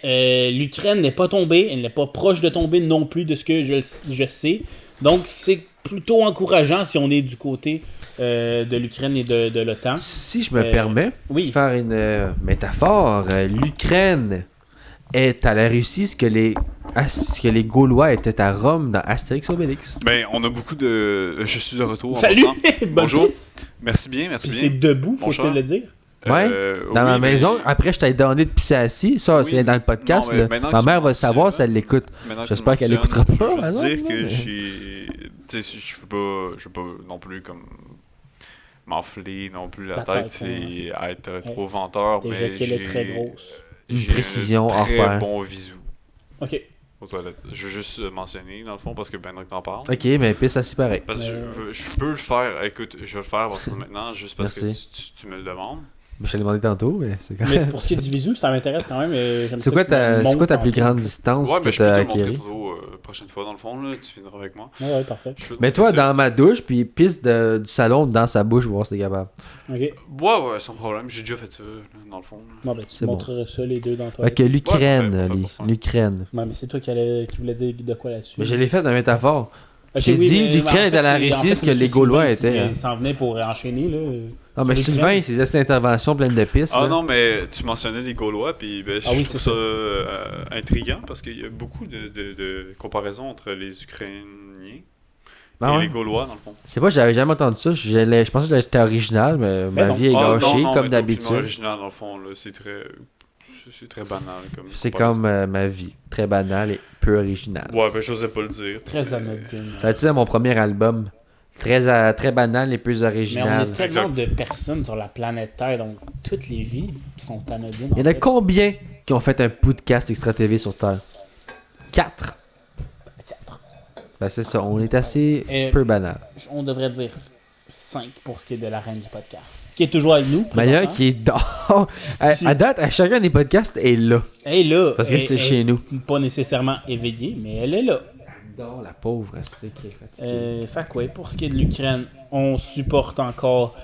l'Ukraine n'est pas tombée. Elle n'est pas proche de tomber non plus de ce que je sais. Donc c'est plutôt encourageant si on est du côté de l'Ukraine et de l'OTAN. Si je me permets oui. de faire une métaphore, l'Ukraine est à la Russie ce que les Gaulois étaient à Rome dans Astérix Obélix. Ben, on a beaucoup de... Je suis de retour en Salut! passant. Bonjour! Merci bien, merci Puis bien. c'est debout, Mon faut-il cher. le dire? Ouais, dans ma oui, mais- maison. Après, je t'ai donné de pisser assis. Ça, Oui, c'est dans le podcast. non, mais là. maintenant Ma que mère tu va le savoir mentionnes, si elle l'écoute. Maintenant que J'espère tu qu'elle mentionnes, écoutera pas, Je par veux juste exemple, dire que mais- j'ai... Tu sais, je veux pas non plus comme m'enfler non plus la La tête tête, et être trop venteur, Déjà mais qu'elle est très j'ai... grosse. Une J'ai précision un hors très pair. bon visou Ok. aux toilettes. Je veux juste mentionner, dans le fond, parce que ben que t'en parles. Ok, mais pisse assis pareil. Parce que je peux le faire. Écoute, je vais le faire à partir de maintenant, juste parce Merci. que tu me le demandes. Je t'ai demandé tantôt, mais c'est quand Mais c'est pour ce qui est du visu, ça m'intéresse quand même. J'aime C'est ça quoi que tu me ta, c'est quoi ta montres plus en- grande distance Ouais, que mais je peux te t'as le montrer acquérie? tantôt, prochaine fois, dans le fond, là, tu finiras avec moi. Ouais, parfait. Je peux te Mais montrer toi, ça. dans ma douche, puis pisse du salon dans sa bouche, voir si t'es capable. Ok. Ouais, sans problème, j'ai déjà fait ça, là, dans le fond. là. Bon, ben, tu C'est bon. montreras ça les deux dans toi. Fait que l'Ukraine, Ouais, parfait, parfait. l'Ukraine. Ouais, mais c'est toi qui voulais dire de quoi là-dessus. Mais je l'ai fait dans la métaphore. Ok, j'ai dit, mais l'Ukraine en est à la c'est- Russie, ce que c'est les Sylvain Gaulois qui, étaient, hein. s'en venait pour enchaîner, là. Non, mais sur Sylvain, l'Ukraine. ses interventions pleines de pistes. Ah là. non, mais tu mentionnais les Gaulois, puis ben, Ah oui, je c'est trouve ça intriguant parce qu'il y a beaucoup de comparaisons entre les Ukrainiens Ah et ouais? les Gaulois, dans le fond. Je sais pas, j'avais jamais entendu ça. Je pensais que c'était original, mais ma non. vie est Ah, gâchée, non, comme mais d'habitude. C'est original, dans le fond, là. C'est très banal. Comme C'est comparaison. comme ma vie. Très banale et peu originale. Ouais, ben j'osais pas le dire. Très anodine. Ça a été ça mon premier album. Très banal et peu Mais on original. est tellement Exact. de personnes sur la planète Terre, donc toutes les vies sont anodines. Il y en a combien qui ont fait un podcast Extra TV sur Terre? 4. Ben c'est ça, on est assez peu banal. On devrait dire 5 pour ce qui est de la reine du podcast. Qui est toujours avec nous. Maya présentement. qui est dehors. À date, à chacun des podcasts est là. Elle est là. Parce que c'est chez nous. Pas nécessairement éveillée, mais elle est là. Dehors, la pauvre, c'est qui est fatiguée. Fait que ouais, pour ce qui est de l'Ukraine, on supporte encore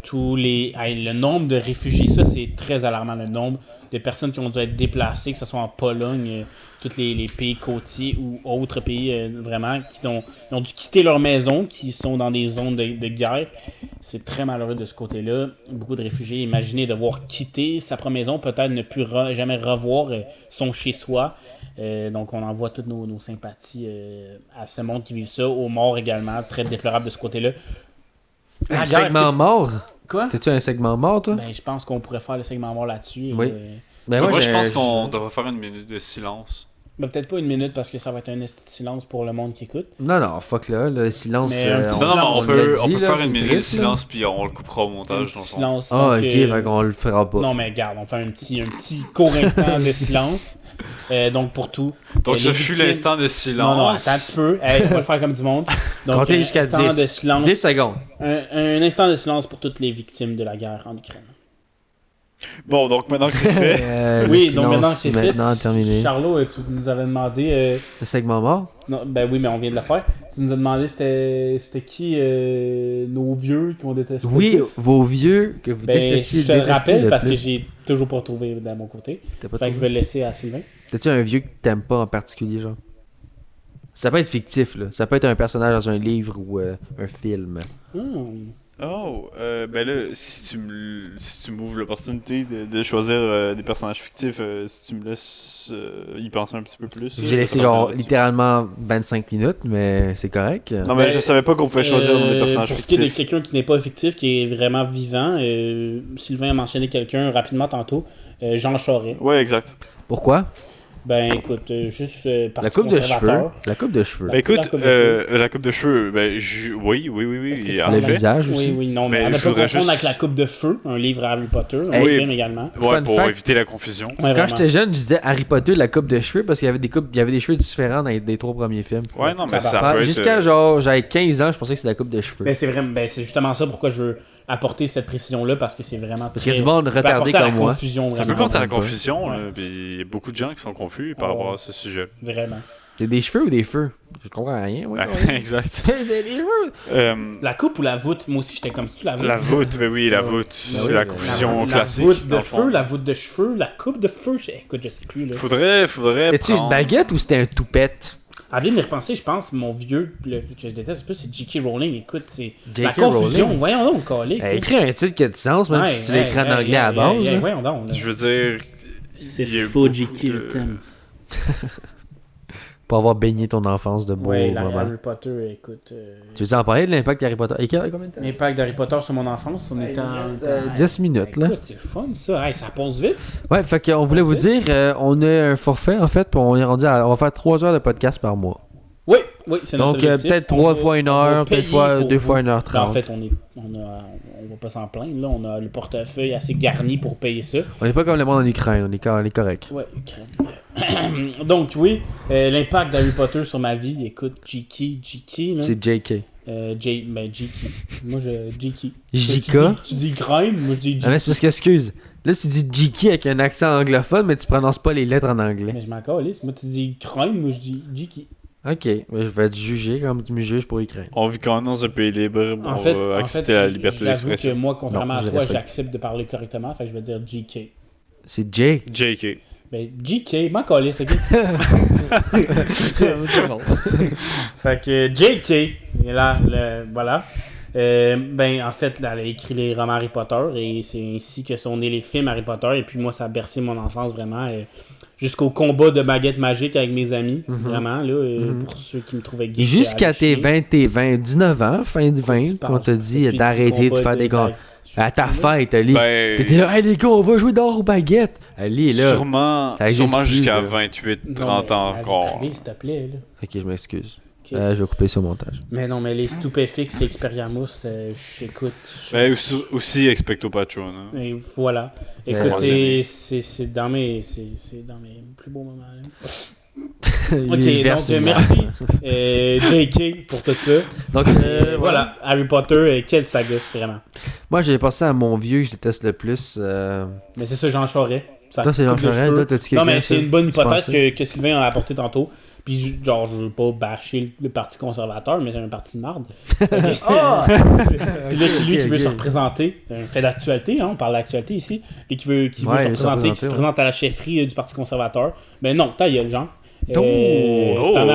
tous les... Hey, le nombre de réfugiés, ça c'est très alarmant, le nombre de personnes qui ont dû être déplacées, que ce soit en Pologne, tous les pays côtiers ou autres pays vraiment, qui ont dû quitter leur maison, qui sont dans des zones de guerre. C'est très malheureux de ce côté-là. Beaucoup de réfugiés, imaginez devoir quitter sa propre maison, peut-être ne plus jamais revoir son chez-soi. Donc on envoie toutes nos sympathies à ce monde qui vit ça, aux morts également, très déplorable de ce côté-là. La Un guerre, segment mort? c'est- Quoi? T'es-tu un segment mort, toi? Ben, je pense qu'on pourrait faire le segment mort là-dessus. Oui. Ben Moi, je j'ai- pense qu'on devrait faire une minute de silence. Ben, peut-être pas une minute parce que ça va être un esti de silence pour le monde qui écoute. Non, fuck là, le silence. Mais un petit Non, mais on l'a peut dit, là, faire c'est une minute de triste, là. silence, puis on le coupera au Un montage, petit dans le fond. silence. Ah, donc, ok, fait qu'on le fera pas. Non, mais regarde, on fait un petit court instant de silence. Donc, pour tout. Donc, les ce fut victimes- l'instant de silence. Non, attends un petit peu. Hey, on va le faire comme du monde. Donc, Comptez un jusqu'à instant 10. de silence. 10 secondes. Un instant de silence pour toutes les victimes de la guerre en Ukraine. Bon, donc maintenant que c'est fait, Oui, Le donc silence maintenant que c'est fait, maintenant terminé. Charlot, tu nous avais demandé... Le segment mort? non, ben oui, mais on vient de le faire. Tu nous as demandé c'était qui nos vieux qu'on détestait Oui, plus. vos vieux que vous Ben, détestiez je te le détestiez rappelle le parce que plus. j'ai toujours pas trouvé de mon côté. T'as pas Fait que je trouvé? vais le laisser à Sylvain. T'as-tu un vieux que t'aimes pas en particulier, genre? Ça peut être fictif, là. Ça peut être un personnage dans un livre ou un film. Oh, ben là, si tu m'ouvres l'opportunité de choisir des personnages fictifs, si tu me laisses y penser un petit peu plus. J'ai laissé genre littéralement 25 minutes, mais c'est correct. Non, mais je savais pas qu'on pouvait choisir des personnages pour ce qui est de fictifs. quelqu'un qui n'est pas fictif, qui est vraiment vivant, Sylvain a mentionné quelqu'un rapidement tantôt, Jean Charest. Ouais, exact. Pourquoi? Ben écoute, juste La parti coupe de cheveux. conservateur. La coupe de cheveux. Ben écoute, La coupe de cheveux. la coupe de cheveux, ben oui, Est-ce que tu en parles Le de fait. visage aussi. Oui, non, Mais mais on ne je pas voudrais confondre juste- avec La Coupe de Feu, un livre à Harry Potter, un Oui. film également. Ouais, Fun pour fact. éviter la confusion. Ouais, Quand vraiment. j'étais jeune, je disais Harry Potter, la coupe de cheveux, parce qu'il y avait des cheveux différents dans les 3 premiers films. Ouais, non, mais Ça ça va. peut être... Jusqu'à genre, j'avais 15 ans, je pensais que c'était la coupe de cheveux. Ben, c'est justement ça pourquoi je veux apporter cette précision-là, parce que c'est vraiment Parce qu'il y a du monde ça peut retardé apporter à la comme moi. confusion, Ça peut vraiment. porter à la comprends pas. confusion, Ouais. là, puis il y a beaucoup de gens qui sont confus par rapport à ce sujet. Vraiment. C'est des cheveux ou des feux? Je comprends rien, moi. Exact. C'est des cheveux! La coupe ou la voûte? Moi aussi, j'étais comme ça. La voûte. La voûte, ben oui, la voûte. Ben C'est oui, la la confusion La classique. voûte dans de le fond. feu, la voûte de cheveux, la coupe de feu. Écoute, je sais plus. Là. Faudrait C'était-tu une prendre- baguette ou c'était un toupette? À bien y repenser, je pense, mon vieux, que je déteste plus, c'est J.K. Rowling. Écoute, c'est J.K. la confusion. Rowling? Voyons donc, calique. Elle écrit un titre qui a du sens, même si tu l'écris en anglais à la base. là. Voyons donc. là. Je veux dire... C'est il y a eu faux, beaucoup J.K. de- je t'aime. Pour avoir baigné ton enfance de beaux Ouais, moments. Harry Potter, écoute. Tu veux en parler de l'impact d'Harry Potter? Et combien de temps? L'impact d'Harry Potter sur mon enfance, on est en. 10 minutes, là. Écoute, c'est le fun, ça. Hey, ça passe vite. Ouais, fait qu'on voulait vous dire, on a un forfait, en fait, puis on est rendu on va faire 3 heures de podcast par mois. Oui, c'est notre Donc, objectif. peut-être On 3 va- fois 1 on va heure, peut-être payer pour 2 vous. fois 1h30. Ben, en fait, on va pas s'en plaindre. Là. On a le portefeuille assez garni pour payer ça. On n'est pas comme le monde en Ukraine, on est correct. Ouais, Ukraine. Donc, oui, l'impact d'Harry Potter sur ma vie, écoute, J.K. là. C'est JK. J.K. Moi, J.K. JK? Tu dis Grime, moi je dis J.K. Ah, mais c'est parce que, excuse, là, tu dis JK avec un accent anglophone, mais tu prononces pas les lettres en anglais. Mais je m'en calisse. Moi, tu dis Grime, moi je dis J.K. Ok, mais je vais te juger comme tu me juges pour Ukraine. On vit quand même dans un pays libre, En on fait, va accepter la liberté j'avoue que d'expression. moi, contrairement Non, à je toi, respecte. j'accepte de parler correctement, fait que je vais dire J.K. C'est J. JK. Ben, J.K., m'en calisse, ok? C'est bon. Fait que J.K., et là, voilà. Ben, en fait, là, elle a écrit les romans Harry Potter et c'est ainsi que sont nés les films Harry Potter. Et puis moi, ça a bercé mon enfance vraiment. Jusqu'au combat de baguette magique avec mes amis, vraiment, là, pour ceux qui me trouvaient gay. Jusqu'à tes 19 ans, fin de 20, qu'on t'a dit d'arrêter de faire des gars. À ta fête, Ali. Ben, T'étais là, hey les gars, on va jouer dehors aux baguettes. Ali est là. sûrement Ça existe plus, jusqu'à là. 28, 30 ans encore. S'il te plaît, là. Ok, je m'excuse. Ok. Je vais couper ça au montage. Mais non, mais les stupéfixes, l'Experiamus, j'écoute. Ben, aussi Expecto Patron. Hein. Et voilà. Écoute, Ouais. c'est dans mes plus beaux moments. Là. Il Ok, verse donc une merci JK pour tout ça. Donc, Voilà, Harry Potter, quelle saga, vraiment. Moi, j'ai pensé à mon vieux que je déteste le plus. Mais c'est ça, Jean Charest. Toi, c'est Jean Coupe de Charest. cheveux. Toi, t'as-tu Non, quelqu'un, mais c'est ça, une bonne tu hypothèse pensais? que Sylvain a apporté tantôt. Puis, genre, je veux pas bâcher le Parti conservateur, mais c'est un parti de marde. Ah! Puis là, lui qui veut ok. se représenter, un fait d'actualité, hein, on parle d'actualité ici, et qui veut Ouais, se il veut se représenter, qui se représenter, présente à la chefferie du Parti conservateur. Mais non, ta gueule, Jean. Oh! T'en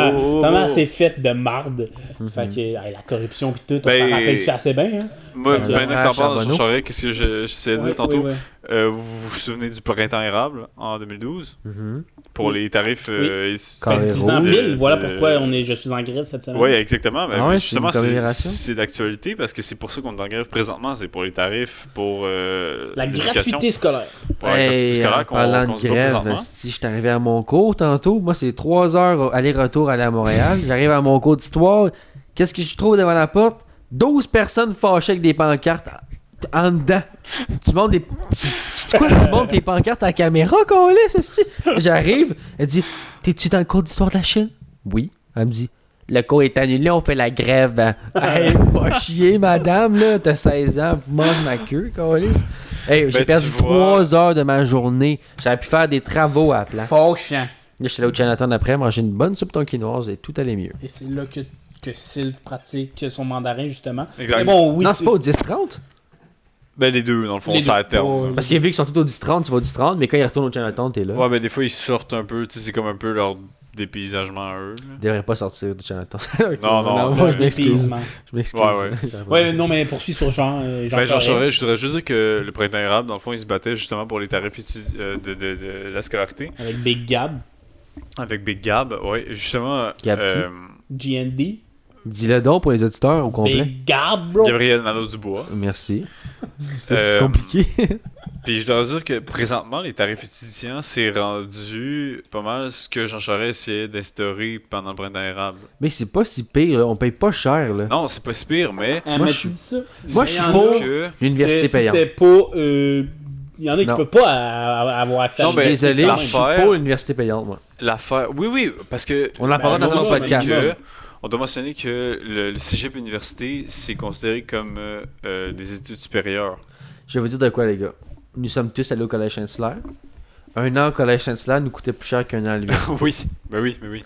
as assez fait de marde. Fait que la corruption pis tout, on Ben, s'en rappelle-tu assez bien, hein? Moi, Fait que maintenant que frère t'en parles de Charbonneau. Jean Charest, qu'est-ce que j'essayais de dire Ouais, tantôt? ouais, Vous vous souvenez du printemps érable en 2012? Mhm. Pour Oui. les tarifs... Ça fait 10 ans de- pile, voilà de- pourquoi je suis en grève cette semaine. Oui, exactement. Mais Ah ouais, justement, c'est une commémoration? c'est d'actualité parce que c'est pour ça qu'on est en grève présentement. C'est pour les tarifs, pour La l'éducation, gratuité scolaire. pour la gratuité Hey, en scolaire parlant qu'on de se bat grève, présentement. si je suis arrivé à mon cours tantôt, moi c'est 3 heures aller-retour aller à Montréal. J'arrive à mon cours d'histoire. Qu'est-ce que je trouve devant la porte? 12 personnes fâchées avec des pancartes en dedans. Tu montes tu montes tes pancartes à la caméra, qu'on laisse, esti? J'arrive, elle dit, t'es-tu dans le cours d'histoire de la Chine? Oui. Elle me dit, le cours est annulé, on fait la grève. Hey, pas chier, madame, là, t'as 16 ans, mange ma queue, qu'on laisse. Hey, j'ai Ben, perdu tu vois. 3 heures de ma journée. J'aurais pu faire des travaux à la place. Fauchant. Là, j'étais là au Chinatown après, manger une bonne soupe tonkinoise et tout allait mieux. Et c'est là que Sylve pratique son mandarin, justement. Exact. Mais bon, oui. Non, c'est pas au 10-30. Ben, les deux, dans le fond, Les ça deux. alterne. Ouais, Parce que vu qu'ils sont tous au 10-30, tu vas au 10-30, mais quand ils retournent au Chinatown, t'es là. Ouais, mais des fois, ils sortent un peu, tu sais, c'est comme un peu leur dépaysagement à eux. Là. Il devrait pas sortir de Jonathan. Non, je m'excuse. Dépaysement. Je m'excuse. Ouais, non, mais poursuis sur Jean. Jean Charest, je voudrais juste dire que le printemps érable, dans le fond, il se battait justement pour les tarifs de la scolarité. Avec Big Gab. Avec Big Gab, ouais, justement. Gab GND. Dis-le donc pour les auditeurs au complet. Big Gab, bro. Gabriel Nadeau-Dubois. Merci. C'est compliqué. Puis je dois dire que présentement, les tarifs étudiants, c'est rendu pas mal ce que Jean Charest essayait d'instaurer pendant le printemps érable. Mais c'est pas si pire, là. On paye pas cher. Là. Non, c'est pas si pire, mais. Moi, je je dis ça. Moi, je suis Il y en a pour que... l'université Si payante. c'était pas. Il y en a qui Non. peuvent pas avoir accès à Non, ben, Désolé, je suis l'affaire- pour l'université payante, moi. L'affaire. Oui, parce que. On en parlera Ben, dans non, notre mais podcast. minimum. On doit mentionner que le cégep université, c'est considéré comme des études supérieures. Je vais vous dire de quoi, les gars. Nous sommes tous allés au collège Saint-Hilaire. Un an au collège Saint-Hilaire nous coûtait plus cher qu'un an à l'université. Oui.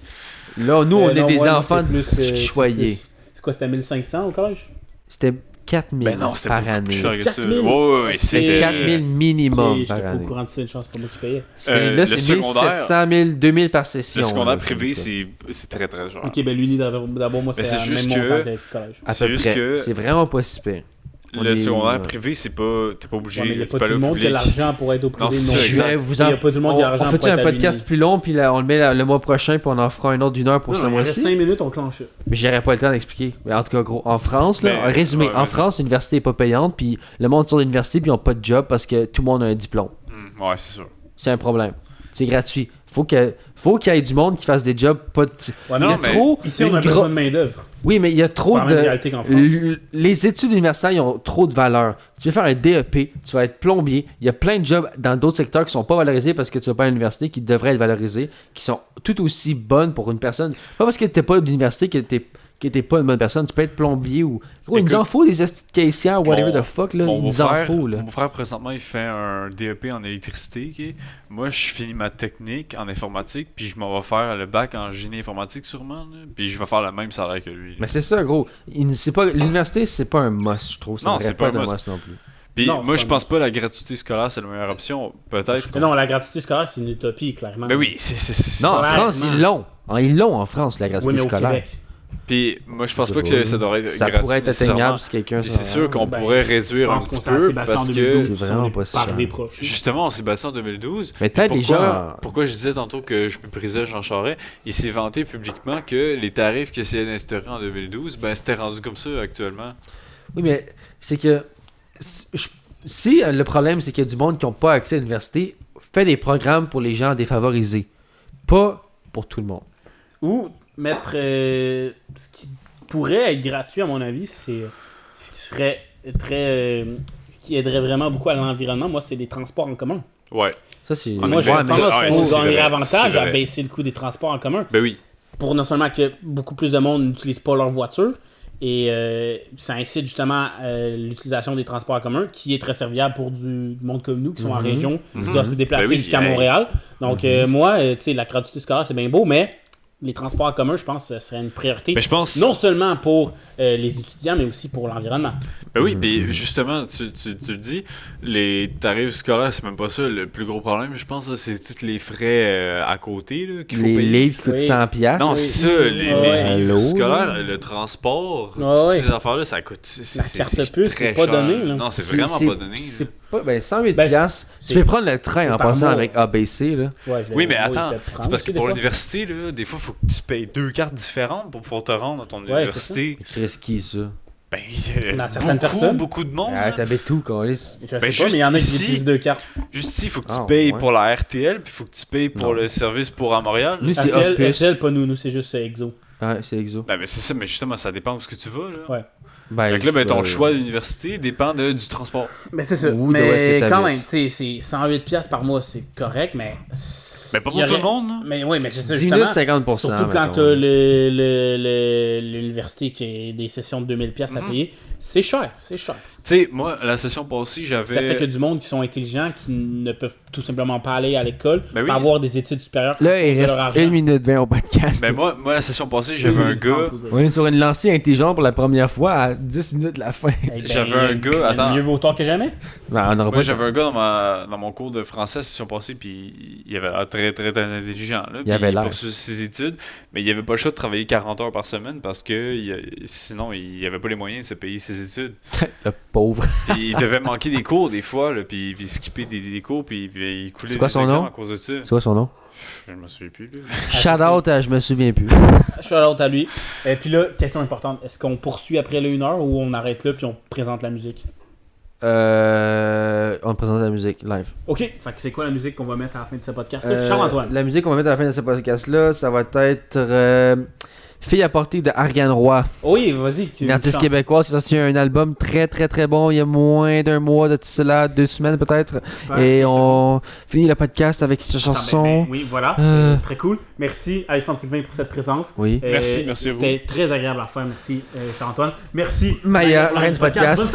Là, nous, on est non, des ouais, enfants non, c'est plus, choyés. C'est quoi, c'était 1500 au collège? C'était 4000 Ben non, c'était par beaucoup année. plus cher que ça. 4000? Ouais, C'est c'était 4000 minimum J'étais par pas au année. courant de ça, une chance, c'est pas moi qui payais. Là, le c'est secondaire- 1700 000, 2000 par session. Le secondaire là, privé, comme ça. c'est très très cher. Ok, ben l'uni d'abord, moi, Mais c'est c'est la juste même que- montant que collège. À C'est peu juste près. que- C'est vraiment pas si pire. On Le est- secondaire privé, c'est pas. T'es pas obligé. Ouais, mais il n'y a tu pas peux tout aller le au monde qui a public. l'argent pour être au privé Non, c'est non ça, plus. exact. Je vais vous Il y a pas tout le monde qui a on l'argent fait pour être un à podcast l'uni. plus long, puis là, on le met le mois prochain, puis on en fera un autre d'une heure pour ce Non, il reste mois-ci. 5 minutes, on clenche ça. Mais j'aurais pas le temps d'expliquer. Mais en tout cas, gros, en France, là, Mais- résumé, ouais, en vas-y. France, l'université est pas payante, puis le monde sort de l'université, puis ils ont pas de job parce que tout le monde a un diplôme. Ouais, c'est sûr. C'est un problème. C'est gratuit. Faut qu'il y ait du monde qui fasse des jobs pas de... Ouais, Non, mais mais- c'est trop. Ici, on a besoin de main-d'œuvre. Oui, mais il y a trop Pas la même de... réalité qu'en France. Les études universitaires, ils ont trop de valeur. Tu veux faire un DEP, tu vas être plombier. Il y a plein de jobs dans d'autres secteurs qui sont pas valorisés parce que tu vas pas à l'université, qui devraient être valorisés, qui sont tout aussi bonnes pour une personne. Pas parce que t'es pas d'université que t'es pas une bonne personne. Tu peux être plombier ou... Gros, il nous en faut des esti de caissières, whatever the fuck, là. Il nous en faut, là. Mon frère, présentement, il fait un DEP en électricité. Ok? Moi, je finis ma technique en informatique, puis je m'en vais faire le bac en génie informatique, sûrement. Là, puis je vais faire le même salaire que lui. Mais c'est ça, gros. L'université, c'est pas un must, je trouve. Ça Non, devrait c'est pas pas être un un must. must non plus. Puis Non, moi, c'est je pas pense pas que la gratuité scolaire, c'est la meilleure option. Peut-être. Mais non, la gratuité scolaire, c'est une utopie, clairement. Ben oui, c'est. Non, en Clairement. France, ils l'ont. Ils l'ont en France, la Oui, gratuité mais au scolaire. Québec. Puis moi, je pense Je pas sais que pas. ça devrait être Ça gratuit. pourrait être nécessairement. atteignable si quelqu'un... Puis c'est sûr qu'on Ben, pourrait je réduire un pense qu'on petit s'est assez peu battu en parce 2012. que. C'est vraiment on est pas si pas cher. arrivé proche. Justement, on s'est battu en 2012. Mais peut-être les gens... Pourquoi je disais tantôt que je méprisais Jean Charest? Il s'est vanté publiquement que les tarifs qu'il essayait d'instaurer en 2012, ben c'était rendu comme ça actuellement. Oui, mais c'est que... Si le problème, c'est qu'il y a du monde qui n'a pas accès à l'université, fais des programmes pour les gens défavorisés. Pas pour tout le monde. Ou mettre... ce qui pourrait être gratuit, à mon avis, c'est... Ce qui serait très... ce qui aiderait vraiment beaucoup à l'environnement, moi, c'est les transports en commun. Ouais. Ça, c'est... Ah, Moi, je ouais, pense mais ça, qu'on c'est vrai, gagnerait avantage c'est à vrai. baisser le coût des transports en commun. Ben oui. Pour non seulement que beaucoup plus de monde n'utilise pas leur voiture, et ça incite justement l'utilisation des transports en commun, qui est très serviable pour du monde comme nous, qui sont en région, qui doivent se déplacer Ben oui, jusqu'à hey. Montréal. Donc moi, tu sais, la gratuité scolaire, c'est bien beau, mais les transports en commun, je pense que ce serait une priorité. Mais je pense. Non seulement pour les étudiants, mais aussi pour l'environnement. Ben oui, puis justement, tu le dis, les tarifs scolaires, c'est même pas ça le plus gros problème. Je pense que c'est tous les frais à côté là, qu'il faut Les payer. livres qui coûtent Oui. 100 piastres. Non, Oui. c'est ça, les Ouais. livres Allô? scolaires, le transport, Ouais, toutes ouais. ces affaires-là, ça coûte. La carte puce, c'est très pas cher. donné, là. Non, c'est vraiment pas donné. là. C'est pas... Ben, 108 Ben, piastres. c'est- Tu peux prendre le train c'est en par passant mois. avec ABC, là. Ouais, je Oui, l'ai- mais moi, je attends, vais le prendre c'est parce que aussi, des pour fois. l'université, là, des fois, il faut que tu payes 2 cartes différentes pour pouvoir te rendre à ton Ouais, université. Qu'est-ce qui, ça? Ben, Dans certaines personnes. beaucoup de monde. Ah, là. t'habites où, Carlis? Je sais Ben, pas, juste mais il y en a qui ici- utilisent 2 cartes. Juste ici, il faut que tu Ah, payes ouais. pour la RTL, puis il faut que tu payes pour Non. le service pour à Montréal. Nous, c'est RTL, Opus. RTL, pas nous, c'est juste Exo. Ah, c'est Exo. Ben, mais c'est ça, mais justement, ça dépend où ce que tu vas, là. Ouais. Ben, Donc là, ben, ton euh, choix d'université dépend du transport. Mais c'est ça. Ou de où est-ce Mais que quand t'habites. même, tu sais, c'est 108$ par mois, c'est correct, mais. Mais pas il y pour tout aurait- le monde, là. Mais oui, mais c'est ça, 10 minutes, justement. 50%. Surtout quand mettons. t'as l'université qui a des sessions de 2000$ à payer. C'est cher, c'est cher. Tu sais, moi, la session passée, j'avais. Ça fait que du monde qui sont intelligents, qui ne peuvent tout simplement pas aller à l'école, Ben oui. pas avoir des études supérieures. Là, à il cause de reste leur argent. 1 minute 20 au podcast. Ben, moi, la session passée, j'avais un gars. On est sur une lancée intelligente pour la première fois à 10 minutes la fin. Eh ben, J'avais un gars, attends. Mieux vaut tard que jamais. Ben, on aura Moi, pas j'avais un gars dans mon cours de français session passée, puis il avait l'air très, très, très intelligent. Là, Il avait l'air. poursuit ses études, mais il avait pas le choix de travailler 40 heures par semaine parce que sinon, il avait pas les moyens de se payer ses études. Le pauvre. Puis il devait manquer des cours des fois, là, puis skipper des cours, puis il coulait C'est quoi des son examens nom? à cause de ça. C'est quoi son nom? Je me souviens plus. Là. Shout out à je me souviens plus. Shout out à lui. Et puis là, question importante. Est-ce qu'on poursuit après le 1 heure ou on arrête là puis on présente la musique? On présente la musique live. Ok. Fait que c'est quoi la musique qu'on va mettre à la fin de ce podcast-là? Charles-Antoine. La musique qu'on va mettre à la fin de ce podcast-là, ça va être Fille à portée de Ariane Roy. Oui, vas-y. Une artiste québécoise qui a sorti un album très très très bon il y a moins d'un mois de cela, 2 semaines peut-être. Et on finit le podcast avec cette chanson. Oui, voilà. Très cool. Merci Alexandre Sylvain pour cette présence. Oui. Merci à vous. C'était très agréable à faire. Merci Charles-Antoine. Merci Maya, la reine du podcast.